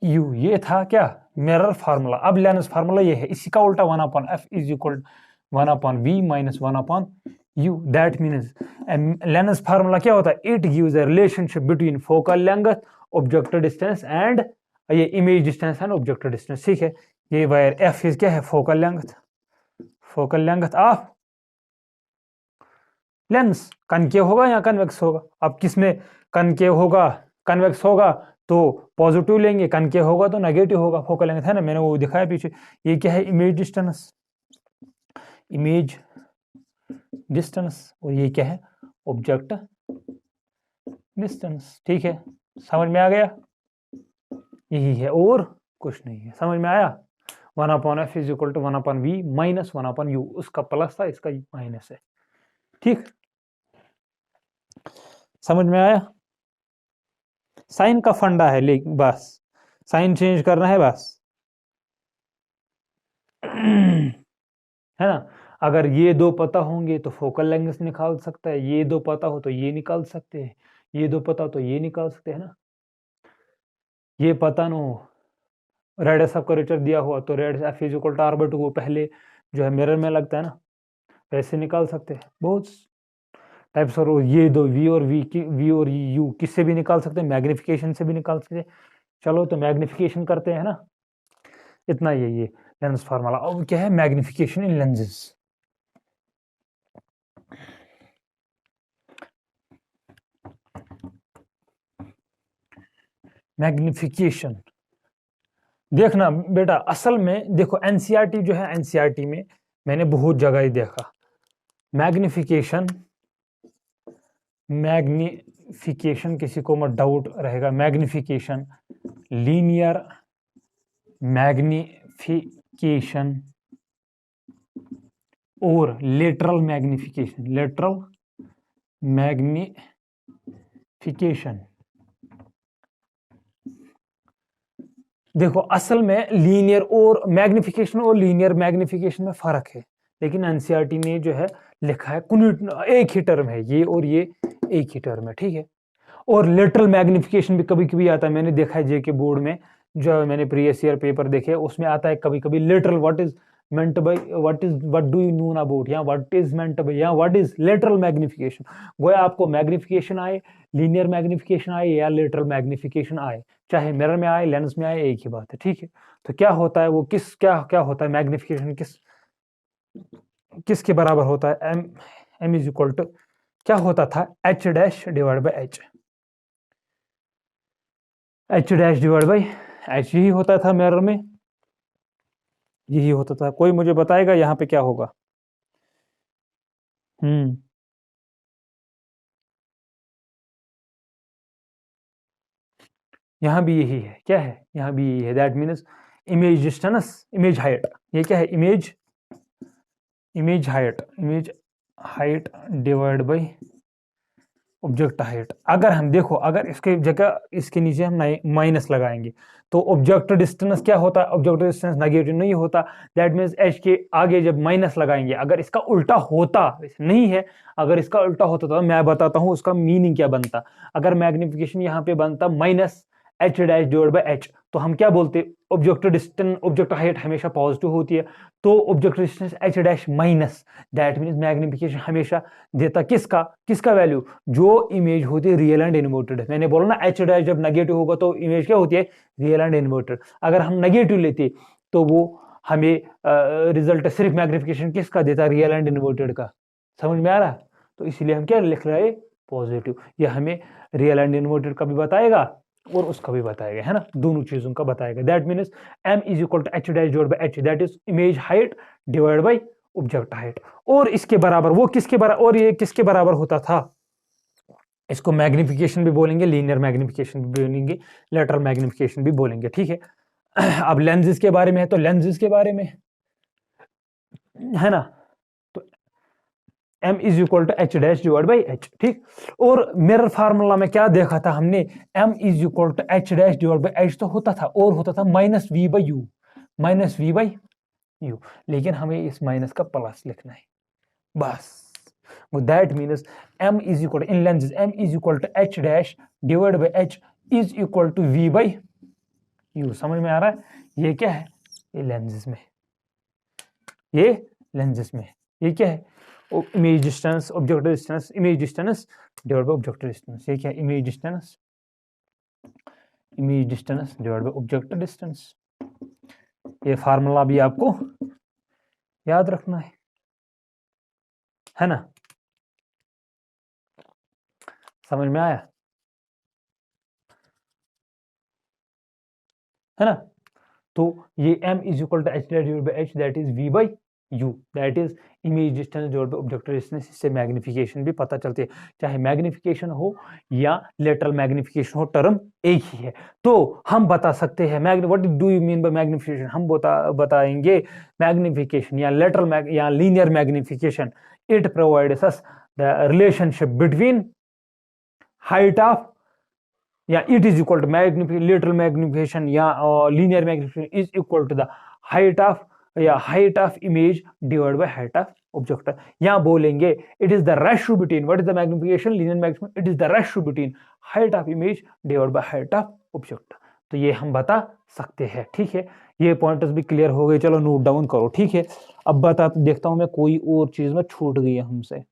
1/u, ये था क्या? Mirror formula. अब लेंस फार्मूला ये है, इसी का उल्टा 1/f = 1/v - 1/u। That means lens formula क्या होता है? It gives a relationship between focal length, objective distance and ये इमेज डिस्टेंस है ना, ऑब्जेक्टिव डिस्टेंस, ठीक है। ये वायर एफ इज क्या है, focal length of lens. Concave होगा या कन्वेक्स होगा, अब किसमें कनकेव होगा, कन्वेक्स होगा तो पॉजिटिव लेंगे, कनकेव होगा तो नेगेटिव होगा, फोकल लेंथ है ना, मैंने वो दिखाया पीछे। ये क्या है, इमेज डिस्टेंस, और ये क्या है, ऑब्जेक्ट डिस्टेंस, ठीक है। समझ में आ गया, यही है और कुछ नहीं है, समझ में आया। 1/f is equal to 1/v minus 1/u, उसका प्लस था, इसका माइनस है, ठीक। समझ में आया, साइन का फंडा है, लेकिन बस साइन चेंज करना है बस है ना। अगर ये दो पता होंगे तो फोकल लेंथ निकाल सकता है, ये दो पता हो तो ये निकाल सकते हैं, ये दो पता हो तो ये निकाल सकते हैं ना। ये पता न हो, रेडियस ऑफ कर्वेचर दिया हुआ तो radius F is equal to r/2 वो पहले जो है मिरर में लगता है ना, वैसे निकाल सकते हैं। बहुत टाइप्स, और ये दो वी और यू किससे भी निकाल सकते हैं, मैग्निफिकेशन से भी निकाल सकते हैं। चलो तो मैग्निफिकेशन करते हैं ना, इतना ये लेंस फार्मूला। अब क्या है, मैग्निफिकेशन इन लेंसेज। मैग्निफिकेशन देखना बेटा, असल में देखो एनसीईआरटी जो है, एनसीईआरटी में मैंने बहुत जगह ही देखा मैग्निफिकेशन किसी को मत डाउट रहेगा, मैग्निफिकेशन, लीनियर मैग्निफिकेशन और लेटरल मैग्निफिकेशन। देखो असल में लीनियर और लीनियर मैग्निफिकेशन में फर्क है, लेकिन एनसीईआरटी ने जो है लिखा है एक ही टर्म है, ये और ये एक ही टर्म है, ठीक है। और लेटरल मैग्निफिकेशन भी कभी कभी आता है, मैंने देखा है जेके बोर्ड में, जो मैंने प्रीवियस ईयर पेपर देखे उसमें आता है कभी कभी lateral, what do you know about, या व्हाट इज मेंट बाय, या व्हाट इज लेटरल मैग्निफिकेशन। गोया आपको मैग्निफिकेशन आए, लीनियर मैग्निफिकेशन आए या लेटरल मैग्निफिकेशन आए, चाहे मिरर में आए लेंस में आए, एक ही बात है, ठीक है। तो क्या होता है वो क्या होता है मैग्निफिकेशन किसके बराबर होता है, एम इज इक्वल टू क्या होता था, h dash divide by h, यही होता था मिरर में, यही होता था। कोई मुझे बताएगा यहाँ पे क्या होगा। यहाँ भी यही है, क्या है, यहाँ भी यही है, that means image distance, image height, ये क्या है, image height divide by object height. अगर हम देखो, अगर इसके जगह इसके नीचे हम माइनस लगाएंगे तो ऑब्जेक्ट डिस्टेंस क्या होता है, ऑब्जेक्ट डिस्टेंस नेगेटिव नहीं होता, दैट मीन्स एच के आगे जब माइनस लगाएंगे, अगर इसका उल्टा होता, नहीं है, अगर इसका उल्टा होता तो मैं बताता हूं उसका मीनिंग क्या बनता। अगर मैग्निफिकेशन यहाँ पे बनता minus H dash divide by H, तो हम क्या बोलते, ऑब्जेक्ट हाइट हमेशा पॉजिटिव होती है, तो object distance H dash minus, that means magnification हमेशा देता किसका वैल्यू, जो इमेज होती है रियल एंड इन्वर्टेड। मैंने बोला ना एच डैश जब नेगेटिव होगा तो इमेज क्या होती है, रियल एंड इन्वर्टेड। अगर हम नेगेटिव लेते तो वो हमें रिजल्ट सिर्फ मैग्निफिकेशन किसका देता, रियल एंड इन्वर्टेड का। समझ में आ रहा है, तो इसलिए हम क्या लिख रहे हैं, पॉजिटिव। यह हमें रियल एंड इन्वर्टेड का भी बताएगा और उसका भी बताएगा, है ना, दोनों चीजों का बताएगा। That means m is equal to h dash divide by h, that is image height divide by object height. और इसके बराबर वो किसके बराबर, और ये किसके बराबर होता था, इसको मैग्निफिकेशन भी बोलेंगे, लीनियर मैग्निफिकेशन भी बोलेंगे, लेटरल मैग्निफिकेशन भी बोलेंगे, ठीक है। अब लेंसेज के बारे में है, तो लेंसेज के बारे में है ना, तो m is equal to h dash divide by h, ठीक। और मिरर फार्मूला में क्या देखा था हमने, m is equal to h dash divide by h तो होता था, और होता था माइनस v बाई यू, लेकिन हमें इस माइनस का प्लस लिखना है बस। That means m is equal in lenses m is equal to h dash divide by h is equal to v by u. समझ में आ रहा है, ये क्या है, ये लेंसेज में, ये क्या है, image distance, object distance, image distance divide by object distance. ये क्या है, image distance image distance divide by object distance. ये फार्मूला भी आपको याद रखना है ना? समझ में आया है ना? तो ये m is equal to H divide by H, that is v by u, that is image distance divide by object distance. इससे मैग्निफिकेशन भी पता चलती है, चाहे मैग्निफिकेशन हो या लेटरल मैग्निफिकेशन हो, टर्म एक ही है। तो हम बता सकते हैं what do you mean by magnification? हम बताएंगे मैग्निफिकेशन या लेटरल या linear magnification, it provides us the relationship between height of या it is equal to lateral magnification या linear magnification is equal to the height of या height of image divide by height of object. या बोलेंगे it is the ratio between, what is the magnification, linear magnification, it is the ratio between height of image divide by height of object. तो ये हम बता सकते हैं, ठीक है। ये पॉइंट्स भी क्लियर हो गए, चलो नोट डाउन करो, ठीक है। अब बता देखता हूं मैं कोई और चीज में छूट गई है हमसे।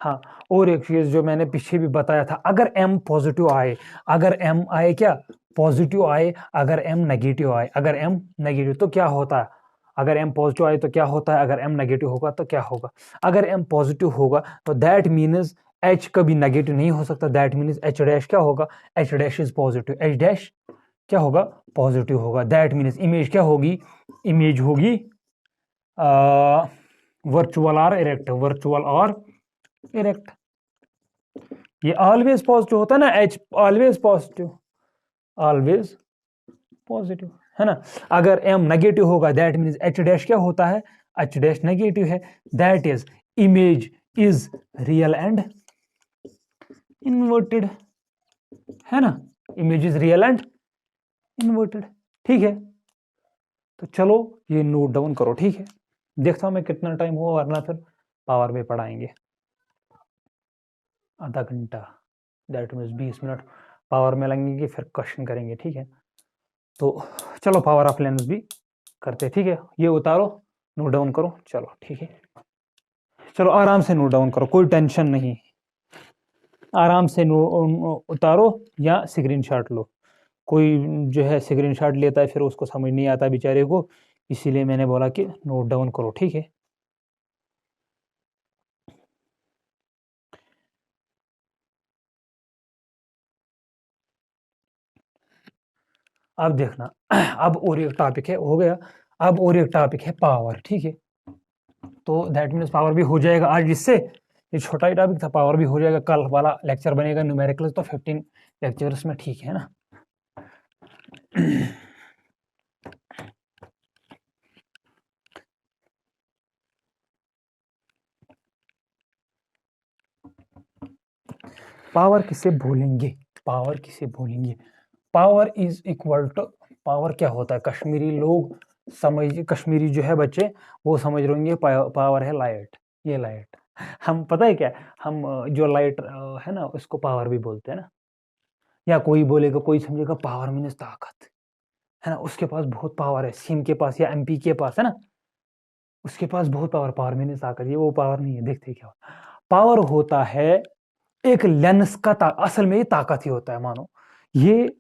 हाँ, और एक चीज जो मैंने पीछे भी बताया था, अगर m पॉजिटिव आए, अगर m आए क्या पॉजिटिव आए, अगर m नेगेटिव आए, अगर m नेगेटिव तो क्या होता है, अगर m पॉजिटिव आए तो क्या होता है, अगर m नेगेटिव होगा तो क्या होगा। अगर m पॉजिटिव होगा तो दैट मीन्स h कभी नेगेटिव नहीं हो सकता, दैट मीन्स h डैश क्या होगा, h dash is positive, h dash क्या होगा, पॉजिटिव होगा। दैट मीन्स इमेज क्या होगी, इमेज होगी वर्चुअल और इरेक्ट, वर्चुअल और इरेक्ट। ये ऑलवेज पॉजिटिव होता है ना, H always positive, always positive, है ना। अगर एम नेगेटिव होगा दैट मीन्स एच डैश क्या होता है, एच डैश नेगेटिव है, that is image is real and inverted, है ना, image is real and inverted, ठीक है। तो चलो ये नोट डाउन करो, ठीक है। देखता हूं मैं कितना टाइम हुआ, वरना फिर पावर में पढ़ाएंगे आधा घंटा, दैट मीन्स 20 मिनट पावर में लगेंगे, फिर क्वेश्चन करेंगे, ठीक है। तो चलो पावर ऑफ लेंस भी करते, ठीक है। ये उतारो, नोट डाउन करो, चलो ठीक है। चलो आराम से नोट डाउन करो, कोई टेंशन नहीं, आराम से उतारो या स्क्रीनशॉट लो। कोई जो है स्क्रीनशॉट लेता है फिर उसको समझ नहीं आता बेचारे को, इसीलिए मैंने बोला कि नोट डाउन करो, ठीक है। अब देखना, अब और एक टॉपिक है, हो गया। अब और एक टॉपिक है पावर, ठीक है। तो दैट मीन्स पावर भी हो जाएगा आज, इससे ये छोटा ही टॉपिक था, पावर भी हो जाएगा। कल वाला लेक्चर बनेगा न्यूमेरिकल, तो 15 लेक्चर्स में, ठीक है ना। पावर किसे बोलेंगे, पावर किसे बोलेंगे, power is equal to, power क्या होता है, कश्मीरी लोग समझ, कश्मीरी जो है बच्चे वो समझ रहे होंगे पावर है लाइट, ये लाइट। हम पता है क्या, हम जो लाइट है ना उसको पावर भी बोलते हैं ना। या कोई बोलेगा, कोई समझेगा पावर मीन्स ताकत, है ना, उसके पास बहुत पावर है, सीएम के पास या एमपी के पास, है ना, उसके पास बहुत पावर, पावर मीन्स ताकत, ये वो पावर नहीं है। देखते क्या पावर होता है, एक लेंस का असल में ये ताकत ही होता है, मानो ये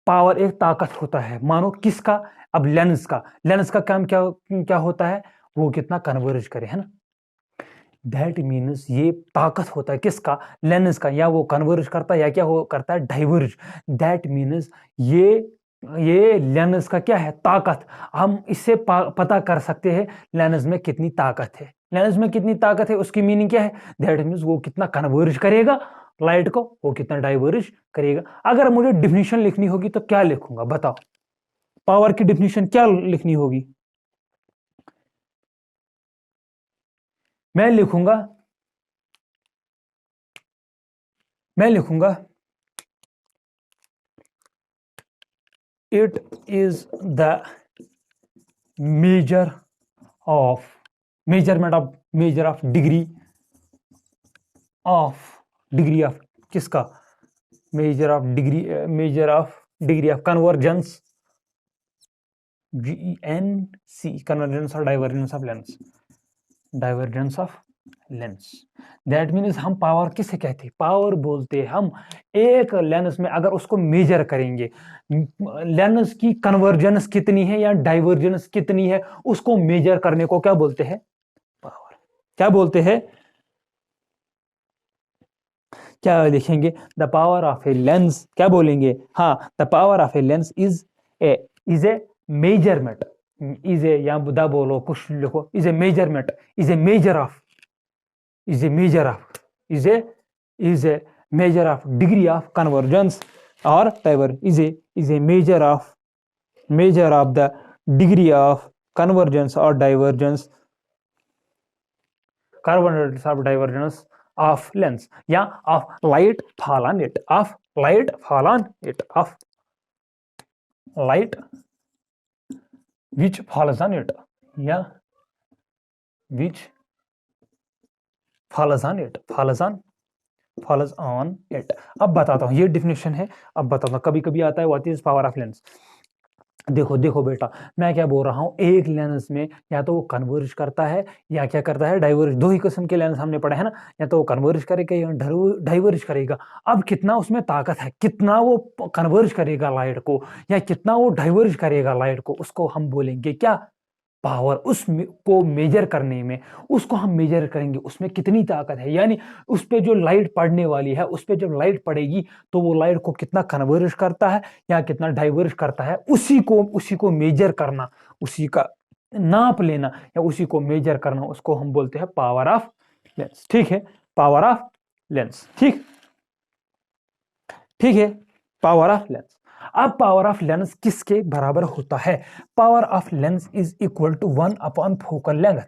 पावर एक ताकत होता है, मानो किसका, अब लेंस का, लेंस का काम क्या क्या होता है, वो कितना कन्वर्ज करे, है ना। दैट मीन्स ये ताकत होता है किसका, लेंस का, या वो कन्वर्ज करता है या क्या वो करता है, डाइवर्ज। दैट मीन्स ये लेंस का क्या है, ताकत। हम इससे पता कर सकते हैं लेंस में कितनी ताकत है, लेंस में कितनी ताकत है, उसकी मीनिंग क्या है, दैट मीन्स वो कितना कन्वर्ज करेगा लाइट को, वो कितना डाइवर्ज करेगा। अगर मुझे डिफिनीशन लिखनी होगी तो क्या लिखूंगा बताओ, पावर की डिफिनीशन क्या लिखनी होगी, मैं लिखूंगा, मैं लिखूंगा it is the measure of, measurement of, measure of degree of, degree of किसका, measure of degree, measure of degree of convergence GENC, convergence और divergence of lens, divergence of lens. That means हम पावर किसे कहते हैं? पावर बोलते हैं हम एक लेंस में अगर उसको मेजर करेंगे, लेंस की कन्वर्जेंस कितनी है या डाइवर्जेंस कितनी है, उसको मेजर करने को क्या बोलते हैं? पावर। क्या बोलते हैं? क्या लिखेंगे? The power of a lens, क्या बोलेंगे? हाँ, the power of a lens is a measurement, is a, या द बोलो कुछ लिखो, is a measurement, is a measure of, is a measure of, is a measure of degree of convergence or divergence, is a measure of the degree of convergence or divergence, convergence of divergence of lens, या of light fall on it, of light fall on it, of light which falls on it, या which falls on it, falls on it। अब बताता हूँ, ये डिफिनेशन है। अब बताता हूँ, कभी कभी आता है what is power of lens. देखो बेटा, मैं क्या बोल रहा हूँ, एक लेंस में या तो वो कन्वर्ज करता है या क्या करता है, डाइवर्ज। दो ही किस्म के लेंस हमने पढ़े हैं ना, या तो वो कन्वर्ज करेगा या डाइवर्ज करेगा। अब कितना उसमें ताकत है, कितना वो कन्वर्ज करेगा लाइट को या कितना वो डाइवर्ज करेगा लाइट को, उसको हम बोलेंगे क्या? पावर। उसको मेजर करने में, उसको हम मेजर करेंगे उसमें कितनी ताकत है, यानी उस पर जो लाइट पड़ने वाली है, उस पर जब लाइट पड़ेगी तो वो लाइट को कितना कन्वर्ज करता है या कितना डाइवर्ज करता है, उसी को मेजर करना, उसी का नाप लेना या उसी को मेजर करना, उसको हम बोलते हैं पावर ऑफ लेंस। ठीक है, पावर ऑफ लेंस। ठीक है, पावर ऑफ लेंस। अब पावर ऑफ लेंस किसके बराबर होता है? Power of lens is equal to 1 upon focal length,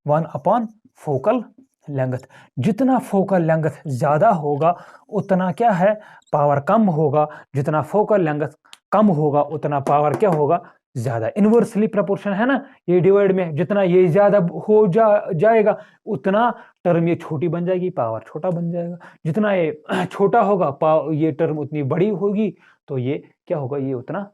1 upon focal length. जितना फोकल लेंथ ज्यादा होगा उतना क्या है? पावर कम होगा। जितना फोकल लेंथ कम होगा उतना पावर क्या होगा? ज्यादा। इनवर्सली प्रोपोर्शन है ना ये डिवाइड में, जितना ये ज्यादा हो जाएगा उतना टर्म ये छोटी बन जाएगी, पावर छोटा बन जाएगा। जितना ये छोटा होगा ये टर्म उतनी बड़ी होगी, तो ये क्या होगा? ये उतना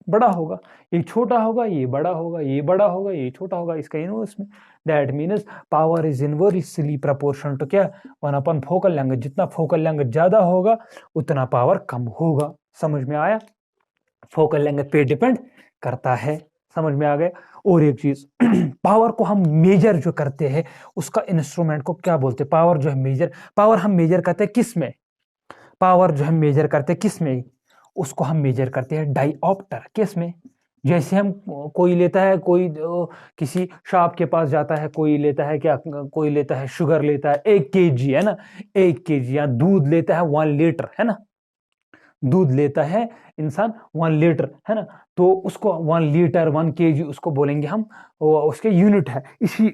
बड़ा होगा। ये छोटा होगा, ये बड़ा होगा, ये बड़ा होगा, ये छोटा होगा, इसका इनवर्स में। That means power is inversely proportional to क्या? 1 अपॉन फोकल लेंथ। जितना फोकल लेंथ ज्यादा होगा उतना पावर कम होगा। समझ में आया? फोकल लेंथ पे डिपेंड करता है। समझ में आ गया? और एक चीज, पावर को हम मेजर जो करते हैं उसका इंस्ट्रूमेंट को क्या बोलते हैं? पावर जो है मेजर, पावर हम मेजर करते हैं किस में? पावर जो हम मेजर करते हैं किस में? उसको हम मेजर करते हैं डाइऑप्टर। किस में? जैसे हम कोई लेता है, कोई किसी शॉप के पास जाता है, कोई लेता है क्या? कोई लेता है शुगर, लेता है 1 kg, है ना, 1 kg, या दूध लेता है 1 लीटर, है ना, दूध लेता है इंसान 1 लीटर, है ना, तो उसको 1 लीटर 1 kg उसको बोलेंगे हम, उसके यूनिट है। इसी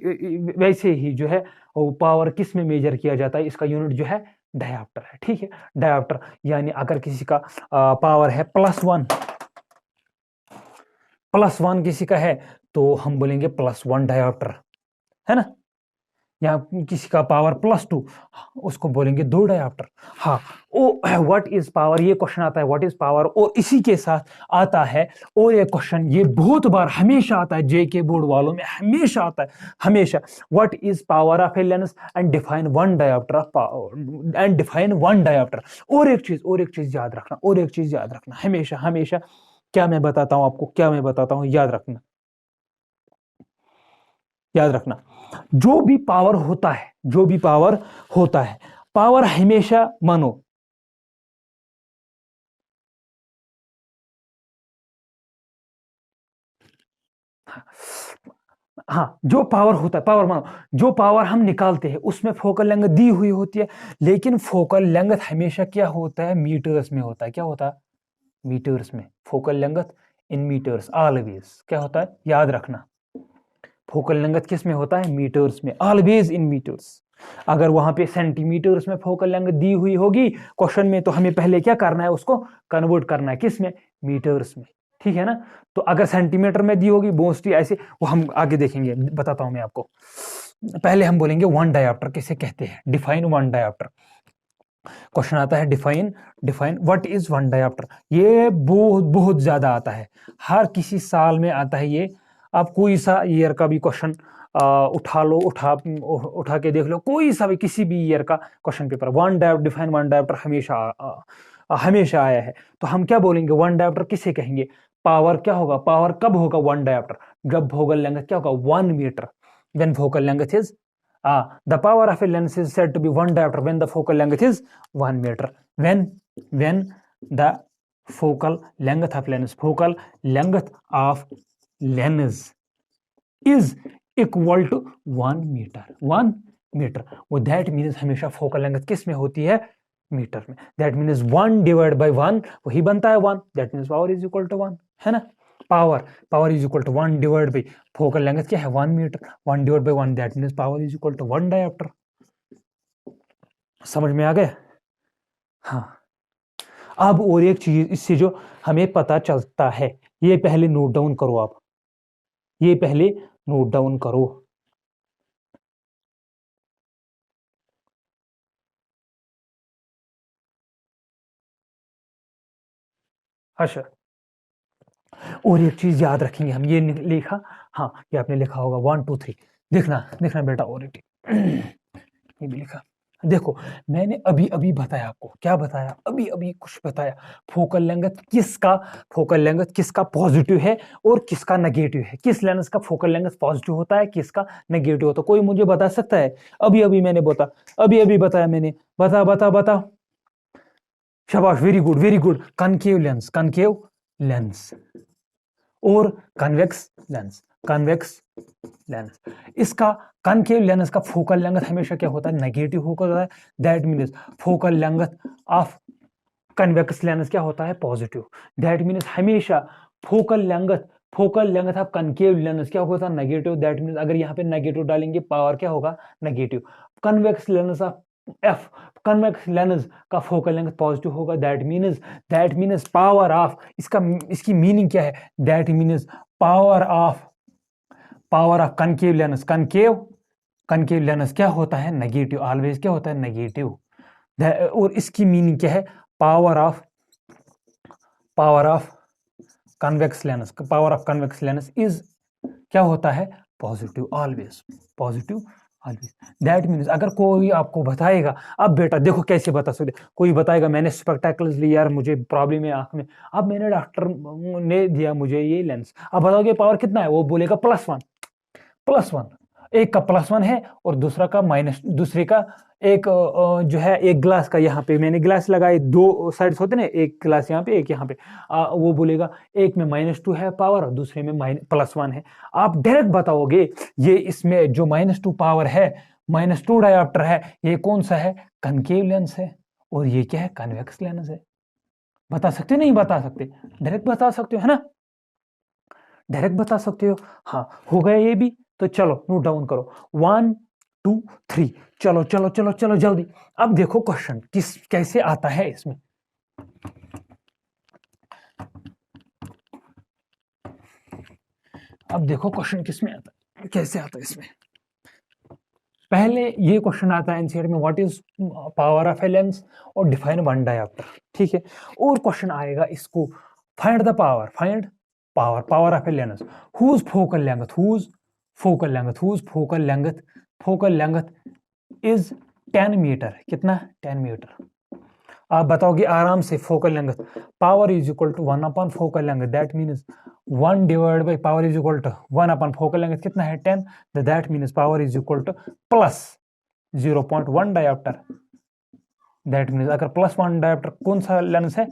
वैसे ही जो है वो पावर किस में मेजर किया जाता है? इसका यूनिट जो है डायोप्टर है। ठीक है, डायोप्टर। यानी अगर किसी का पावर है +1 किसी का है तो हम बोलेंगे +1 डायोप्टर, है ना। या किसी का पावर +2 उसको बोलेंगे 2 डायोप्टर। हाँ, व्हाट इज पावर, ये क्वेश्चन आता है व्हाट इज पावर, और इसी के साथ आता है और एक क्वेश्चन, ये बहुत बार हमेशा आता है जेके बोर्ड वालों में, हमेशा आता है, हमेशा। What is power of a lens and define 1 dioptre of power, and define 1 dioptre. और एक चीज याद रखना, और एक चीज याद रखना, हमेशा हमेशा क्या मैं बताता हूं आपको, क्या मैं बताता हूं, याद रखना, याद रखना। जो भी पावर होता है, जो भी पावर होता है, पावर हमेशा मानो, हाँ, जो पावर होता है, पावर मानो, जो पावर हम निकालते हैं उसमें फोकल लेंथ दी हुई होती है, लेकिन फोकल लेंथ हमेशा क्या होता है? मीटर्स में होता है। क्या होता है? मीटर्स में। Focal length in metres always. क्या होता है? याद रखना, फोकल लेंथ किस में होता है? मीटर्स में, ऑलवेज इन मीटर्स। अगर वहां पे सेंटीमीटर्स में फोकल लेंथ दी हुई होगी क्वेश्चन में, तो हमें पहले क्या करना है? उसको कन्वर्ट करना है किस में? मीटर्स में। ठीक है ना। तो अगर सेंटीमीटर में दी होगी मोस्टली ऐसे, वो हम आगे देखेंगे, बताता हूं मैं आपको। पहले हम बोलेंगे 1 डायोप्टर किसे कहते हैं, डिफाइन 1 डायोप्टर। क्वेश्चन आता है define define what is one dioptre. ये बहुत बहुत ज्यादा आता है, हर किसी साल में आता है ये। आप कोई सा ईयर का भी क्वेश्चन उठा लो, उठा के देख लो, कोई सा भी किसी भी ईयर का question paper, one dioptre, define one dioptre हमेशा आया है। तो हम क्या बोलेंगे, वन डायोप्टर किसे कहेंगे? पावर क्या होगा, पावर कब होगा वन डायोप्टर? जब फोकल लेंथ क्या होगा, 1 metre. When focal length is the power of a lens is said to be 1 diopter when the focal length is 1 meter. When the focal length of lens is equal to 1 meter, 1 metre. वो दैट मीन्स हमेशा फोकल लेंथ किस में होती है, मीटर में। दैट मीन्स 1 डिवाइड बाई 1 वही बनता है 1। That means power is equal to 1, है ना। Power is equal to 1 divide by focal length क्या है, 1 metre. 1 divide by 1 that means power is equal to 1 dioptre. समझ में आ गया? हाँ। अब और एक चीज इससे जो हमें पता चलता है, ये पहले नोट डाउन करो आप, ये पहले नोट डाउन करो। अच्छा, और एक चीज याद रखेंगे हम, ये लिखा, हाँ ये आपने लिखा होगा 1 2 3। देखना बेटा, और ये भी लिखा। देखो मैंने अभी अभी बताया आपको, क्या बताया, अभी कुछ बताया, फोकल लेंथ किसका पॉजिटिव है और किसका नेगेटिव है, किस लेंस का फोकल लेंथ पॉजिटिव होता है, किसका नेगेटिव होता है। कोई मुझे बता सकता है? अभी मैंने बताया मैंने, बता। शाबाश, वेरी गुड। कनकेव लेंस और कन्वेक्स लेंस। इसका कनकेव लेंस का फोकल लेंथ हमेशा क्या होता है, नेगेटिव होता है। That means focal length of convex lens क्या होता है, पॉजिटिव। दैट मीन्स हमेशा focal length of concave lens क्या होता है, नेगेटिव। दैट मीन्स अगर यहाँ पे नेगेटिव डालेंगे, पावर क्या होगा, negative. Convex lens of convex lens का फोकल लेंथ पॉजिटिव होगा। दैट मीन्स पावर ऑफ, इसकी मीनिंग क्या है, that means power of concave lens क्या होता है, नेगेटिव। ऑलवेज क्या होता है, नेगेटिव। और इसकी मीनिंग क्या है, power of convex lens is क्या होता है, positive, always positive, always. That means अगर कोई आपको बताएगा, अब बेटा देखो कैसे बता सकते, कोई बताएगा मैंने स्पेक्टेकल्स लिया यार, मुझे प्रॉब्लम है आंख में, अब मैंने डॉक्टर ने दिया मुझे ये लेंस, अब बताओगे पावर कितना है, वो बोलेगा +1। एक का +1 है और दूसरे का एक जो है, एक ग्लास का, यहाँ पे मैंने ग्लास लगाए, 2 साइड्स होते ना, एक ग्लास यहाँ पे एक यहाँ पे, वो बोलेगा एक में -2 है पावर, दूसरे में +1 है। आप डायरेक्ट बताओगे ये इसमें जो -2 पावर है, -2 डायोप्टर है, ये कौन सा है, कनकेव लेंस है, और ये क्या है, कन्वेक्स लेंस है। बता सकते हो, नहीं बता सकते, डायरेक्ट बता सकते हो, है ना, डायरेक्ट बता सकते हो। हाँ, हो गया ये भी। तो चलो नोट डाउन करो, 1 2 3। चलो जल्दी। अब देखो क्वेश्चन कैसे आता है इसमें। अब देखो क्वेश्चन किसमें आता है, कैसे आता है इसमें। पहले ये क्वेश्चन आता है एनसीईआरटी में, what is power of a lens और डिफाइन वन डायोप्टर, ठीक है। और क्वेश्चन आएगा इसको, find the power of a lens whose focal length is 10 metre. कितना, 10 मीटर। आप बताओगे आराम से, focal length power is equal to 1 upon focal length. That means 1 divide by power is equal to 1 upon focal length कितना है, 10। That means power is equal to +0.1 dioptre. That means अगर +1 डायोप्टर कौन सा लेंस है,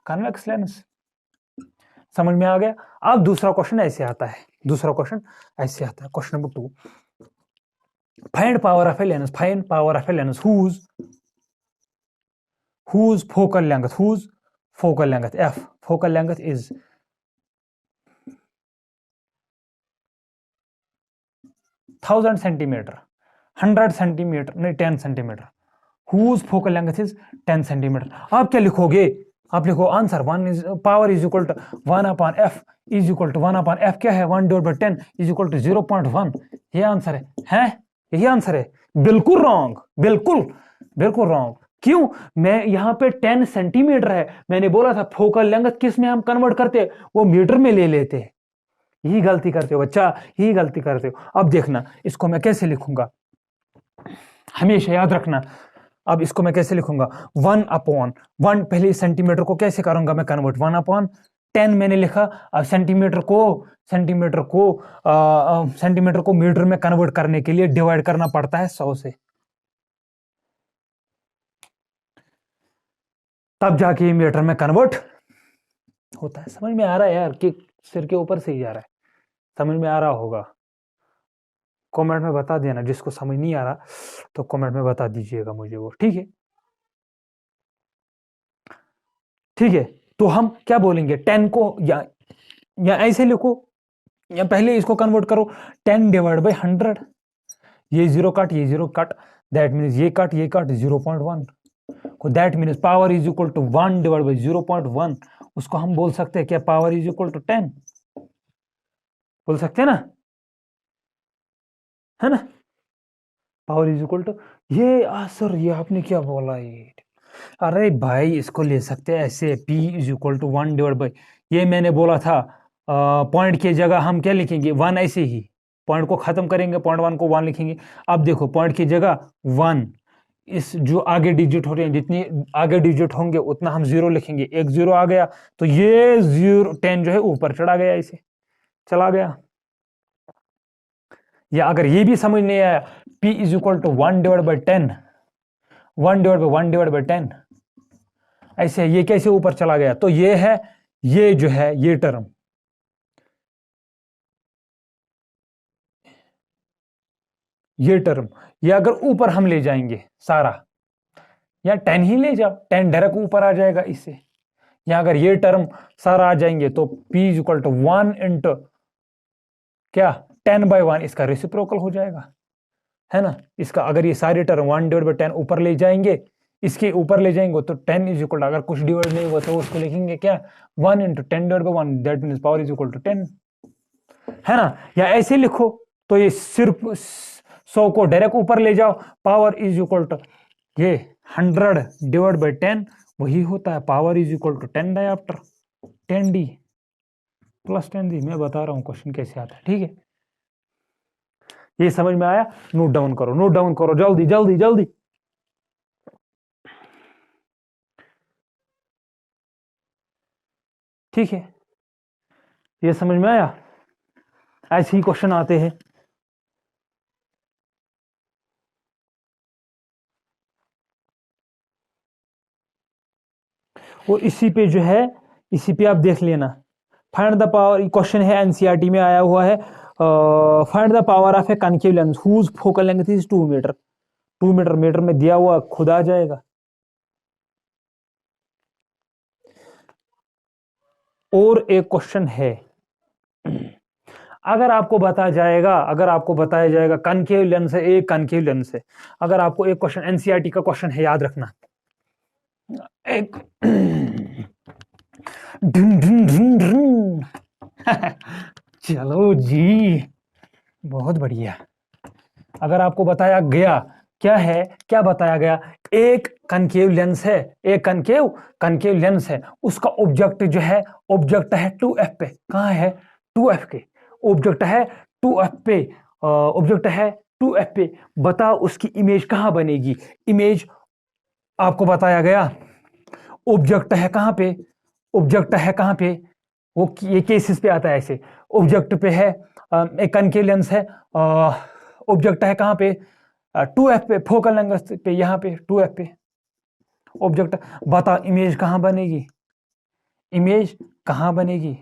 कन्वेक्स लेंस। समझ में आ गया। अब दूसरा क्वेश्चन ऐसे आता है, question number 2, find power of a lens whose focal length f focal length is 1000 centimeter, 100 centimeter, नहीं 10 centimeter, whose focal length is 10 centimeter। आप क्या लिखोगे, आप लिखो answer, power is equal to 1 upon f is equal to 1 upon f क्या है, 1 divide by 10 is equal to 0.1। ये आंसर है, यही आंसर है। बिल्कुल रॉन्ग, बिल्कुल रॉन्ग। क्यों? मैं यहाँ पे 10 सेंटीमीटर है, मैंने बोला था फोकल लेंथ किस में हम कन्वर्ट करते हैं, वो मीटर में ले लेते हैं। यही गलती करते हो बच्चा, यही गलती करते हो। अब देखना इसको मैं कैसे लिखूंगा, हमेशा याद रखना। अब इसको मैं कैसे लिखूंगा, 1/1, पहले सेंटीमीटर को कैसे करूंगा मैं कन्वर्ट, 1/10 मैंने लिखा। अब सेंटीमीटर को मीटर में कन्वर्ट करने के लिए डिवाइड करना पड़ता है 100 से, तब जाके मीटर में कन्वर्ट होता है। समझ में आ रहा है यार कि सिर के ऊपर से ही जा रहा है? समझ में आ रहा होगा? कमेंट में बता देना, जिसको समझ नहीं आ रहा तो कमेंट में बता दीजिएगा मुझे वो, ठीक है? ठीक है, तो हम क्या बोलेंगे, 10 को या ऐसे लिखो, या पहले इसको कन्वर्ट करो, 10 डिवाइड बाई 100, ये जीरो कट, दैट मीन्स ये cut 0.1, that means power is equal to 1 divide by 0.1, उसको हम बोल सकते हैं क्या, पावर इज इक्वल टू 10, बोल सकते हैं ना, है ना? पावर इज इक्वल टू ये सर ये आपने क्या बोला ये, अरे भाई इसको ले सकते हैं ऐसे, P is equal to 1 divide by, ये मैंने बोला था पॉइंट की जगह हम क्या लिखेंगे 1, ऐसे ही पॉइंट को खत्म करेंगे, पॉइंट 1 को 1 लिखेंगे। अब देखो पॉइंट की जगह 1, इस जो आगे डिजिट हो रहे हैं, जितनी आगे डिजिट होंगे उतना हम 0 लिखेंगे, एक 0 आ गया तो ये 10 जो है ऊपर चढ़ा गया, इसे चला गया। या अगर ये भी समझ नहीं आया, P is equal to 1 divide by 10, 1 divide by 10, ऐसे ये कैसे ऊपर चला गया, तो ये है, ये जो है ये टर्म, ये अगर ऊपर हम ले जाएंगे सारा, या 10 ही ले जाओ, 10 डायरेक्ट ऊपर आ जाएगा इससे, या अगर ये टर्म सारा आ जाएंगे तो P is equal to 1 into क्या 10/1, इसका रेसिप्रोकल हो जाएगा, है ना? इसका अगर ये सारे टर्म 1 डिवाइड बाई 10 ऊपर ले जाएंगे, इसके ऊपर ले जाएंगे तो 10 इज इक्वल, अगर कुछ डिवाइड नहीं हुआ तो उसको लिखेंगे क्या 1 into 10 divide by 1, that means power is equal to 10, है ना? या ऐसे लिखो तो ये सिर्फ 100 को डायरेक्ट ऊपर ले जाओ, पावर इज इक्वल टू ये 100 डिवाइड बाई 10, वही होता है power is equal to 10 dioptre 10D plus 10D। मैं बता रहा हूँ क्वेश्चन कैसे आता है, ठीक है? ये समझ में आया? नोट डाउन करो जल्दी जल्दी जल्दी। ठीक है, ये समझ में आया? ऐसे ही क्वेश्चन आते हैं। और इसी पे जो है, इसी पे आप देख लेना, फाइंड द पावर, क्वेश्चन है एनसीईआरटी में आया हुआ है, find the power of a concave lens whose focal length is 2 metre. 2 metre metre में दिया हुआ खुद आ जाएगा। और एक क्वेश्चन है, अगर आपको बताया जाएगा कनकेव लेंस है, एक कनकेव लेंस है, अगर आपको एक क्वेश्चन एनसीईआरटी का क्वेश्चन है, याद रखना, एक ढूं ढूं ढूं ढूं चलो जी, बहुत बढ़िया। अगर आपको बताया गया क्या है, क्या बताया गया, एक कनकेव लेंस है, एक कनकेव लेंस है, उसका ऑब्जेक्ट जो है, ऑब्जेक्ट है 2f पे, कहाँ है 2f के, ऑब्जेक्ट है 2f पे, ऑब्जेक्ट है 2f पे, बताओ उसकी इमेज कहाँ बनेगी। इमेज आपको बताया गया, ऑब्जेक्ट है कहाँ पे, ऑब्जेक्ट है कहाँ पे, वो ये केसेस पे आता है ऐसे, ऑब्जेक्ट पे है एक कनकेव लेंस है, ऑब्जेक्ट है कहाँ पे 2f पे, फोकल लेंथ पे, यहाँ पे 2f पे ऑब्जेक्ट, बता इमेज कहाँ बनेगी, इमेज कहाँ बनेगी।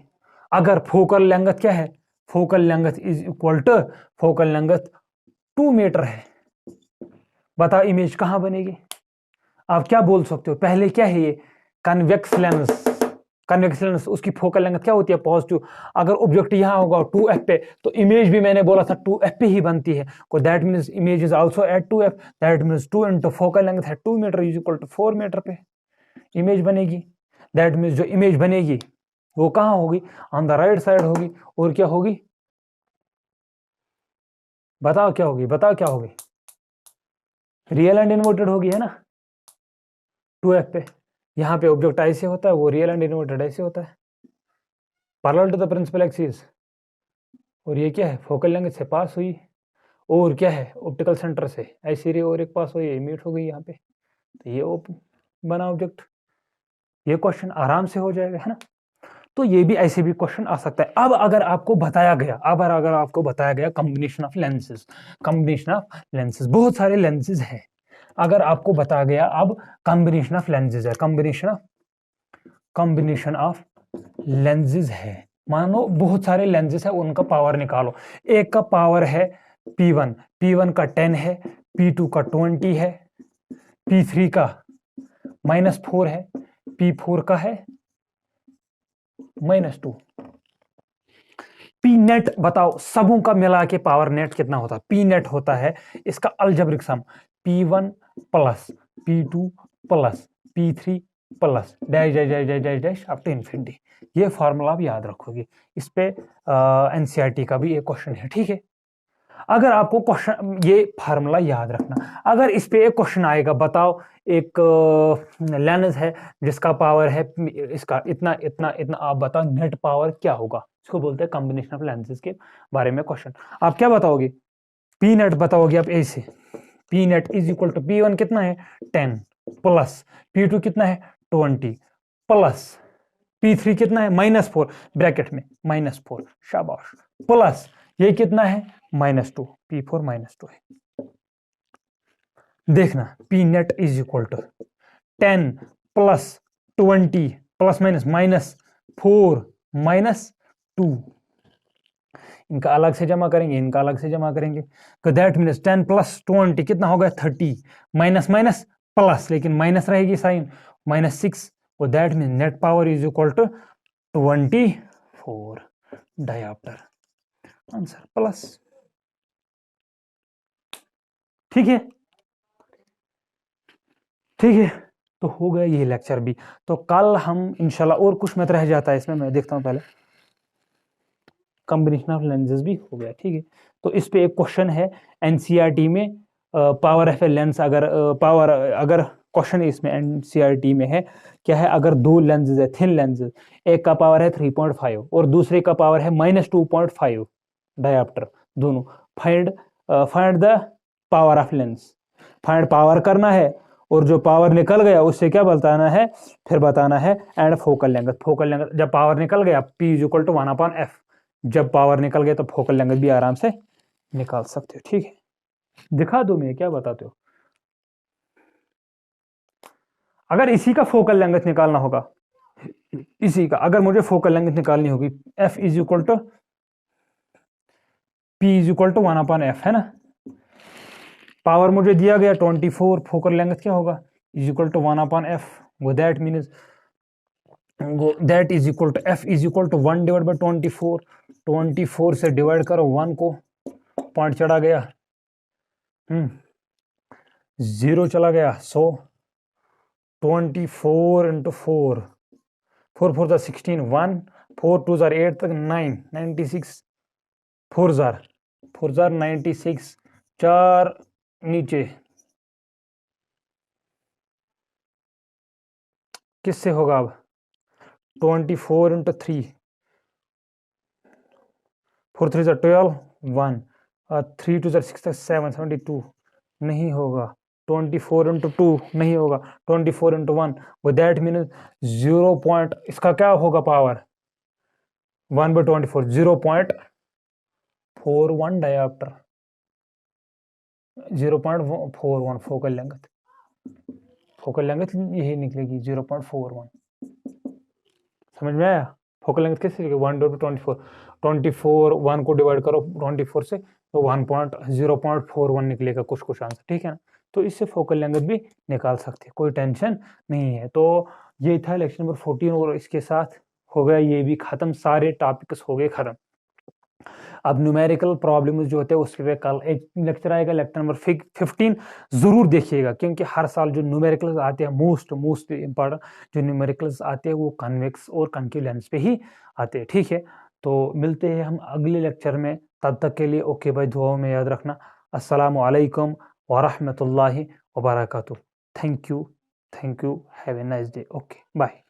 अगर फोकल लेंथ क्या है, focal length is equal to, focal length 2 metre है, बता इमेज कहाँ बनेगी। आप क्या बोल सकते हो, पहले क्या है ये कन्वेक्स लेंस, कन्वेक्स लेंस उसकी फोकल लेंथ क्या होती है पॉजिटिव, अगर ऑब्जेक्ट यहाँ होगा 2f पे तो इमेज भी मैंने बोला था 2f पे ही बनती है, को that means image is also at 2f, that means 2 into focal length है 2 metre is equal to 4 metre पे इमेज बनेगी। दैट मींस जो इमेज बनेगी वो कहाँ होगी, ऑन द राइट साइड होगी, और क्या होगी, बताओ क्या होगी, बताओ क्या होगी, रियल एंड इन्वर्टेड होगी, है ना। 2f पे। यहाँ पे ऑब्जेक्ट ऐसे होता है, वो रियल एंड इन्वर्टेड ऐसे होता है, parallel to the principal axis. और ये क्या है, फोकल लेंथ से पास हुई, और क्या है, ऑप्टिकल सेंटर से ऐसी रे और एक पास हुई, ये मीट हो गई यहाँ पे, तो ये बना ऑब्जेक्ट। ये क्वेश्चन आराम से हो जाएगा, है ना। तो ये भी ऐसे भी क्वेश्चन आ सकता है। अब अगर आपको बताया गया कॉम्बिनेशन ऑफ लेंसेज, बहुत सारे लेंसेज हैं। अगर आपको बताया गया अब कॉम्बिनेशन ऑफ लेंसेज है, कॉम्बिनेशन ऑफ लेंसेज है, मानो बहुत सारे लेंसेज है, उनका पावर निकालो। एक का पावर है P1 का 10 है, P2 का 20 है, P3 का -4 है, P4 का है -2। पी नेट बताओ, सबों का मिला के पावर नेट कितना होता है? पी नेट होता है इसका algebraic sum P1 plus P2 plus P3 plus dash dash dash dash dash dash up to infinity. ये फॉर्मूला आप याद रखोगे। इस पे एनसीईआरटी का भी एक क्वेश्चन है, ठीक है। अगर आपको क्वेश्चन ये फार्मूला याद रखना, अगर इस पे एक क्वेश्चन आएगा, बताओ एक लेंस है जिसका पावर है इसका इतना इतना इतना, आप बताओ नेट पावर क्या होगा? इसको बोलते हैं कॉम्बिनेशन ऑफ लेंसेज के बारे में क्वेश्चन। आप क्या बताओगे? पी नेट बताओगे आप ऐसे, P net is equal to P1 कितना है 10 प्लस P2 कितना है 20 प्लस P3 कितना है -4 ब्रैकेट में -4, शाबाश, प्लस ये कितना है -2, P4 -2 है। देखना P net is equal to 10 plus 20 plus minus -4 -2, इनका अलग से जमा करेंगे, इनका अलग से जमा करेंगे, तो दैट मीन्स 10 प्लस 20 कितना होगा 30, माइनस माइनस प्लस, लेकिन माइनस रहेगी साइन, -6, और that means net power is equal to 24 dioptre. Answer plus, ठीक है, ठीक है। तो हो गया ये लेक्चर भी। तो कल हम इंशाल्लाह, और कुछ मैथ रह जाता है इसमें, मैं देखता हूँ पहले। कॉम्बिनेशन ऑफ लेंसेज भी हो गया, ठीक है। तो इस पे एक क्वेश्चन है एनसीईआरटी में, पावर ऑफ ए लेंस, अगर क्वेश्चन इसमें एनसीईआरटी में है, क्या है, अगर दो लेंसेज है, थिन लेंसेज, एक का पावर है 3.5 और दूसरे का पावर है -2.5 डायोप्टर, दोनों, find the power of lens. Find power करना है, और जो पावर निकल गया उससे क्या बताना है, फिर बताना है एंड फोकल लेंथ। जब पावर निकल गया P = 1/f, जब पावर निकल गया तो फोकल लेंथ भी आराम से निकाल सकते हो, ठीक है। दिखा दो मैं, क्या बताते हो? अगर इसी का फोकल लेंथ निकालना होगा, इसी का अगर मुझे फोकल लेंथ निकालनी होगी, F = P = 1/f, है ना। पावर मुझे दिया गया 24, फोकल लेंथ क्या होगा, = 1/f, वो that means that is equal to F = 1/24, 24 से डिवाइड करो 1 को, पॉइंट चढ़ा गया, 0 चला गया, 100, 24 × 4, 4 4 16, 1, 4 2 8 तक 9, 96, 4 96, 4 नीचे, किससे होगा अब, 24 × 3, 4 3 12, 1, 3 2 6 7, 72, नहीं होगा, 24 × 2 नहीं होगा, 24 × 1, वो दैट मीन 0 पॉइंट, इसका क्या होगा पावर 1/24, 0.41 डायोप्टर, 0.41 फोकल लेंथ यही निकलेगी 0.41। समझ में आया? फोकल लेंथ कैसे 1/24, 24 1 को डिवाइड करो 24 से, तो 0.41 निकलेगा कुछ आंसर, ठीक है ना। तो इससे फोकल लेंथ भी निकाल सकते हैं, कोई टेंशन नहीं है। तो ये था लेक्चर नंबर 14, और इसके साथ हो गया ये भी खत्म, सारे टॉपिक्स हो गए खत्म। अब न्यूमेरिकल प्रॉब्लम्स जो होते हैं उसके लिए कल एक लेक्चर आएगा, लेक्चर नंबर 15 जरूर देखिएगा, क्योंकि हर साल जो न्यूमेरिकल्स आते हैं, मोस्ट इंपॉर्टेंट जो न्यूमेरिकल्स आते हैं वो कन्वेक्स और कनकेव लेंस पे ही आते हैं, ठीक है। तो मिलते हैं हम अगले लेक्चर में, तब तक के लिए ओके भाई, दुआओं में याद रखना। अस्सलामु अलैकुम व रहमतुल्लाहि व बरकातुहू। Thank you. Thank you. Have a nice day. Okay, bye.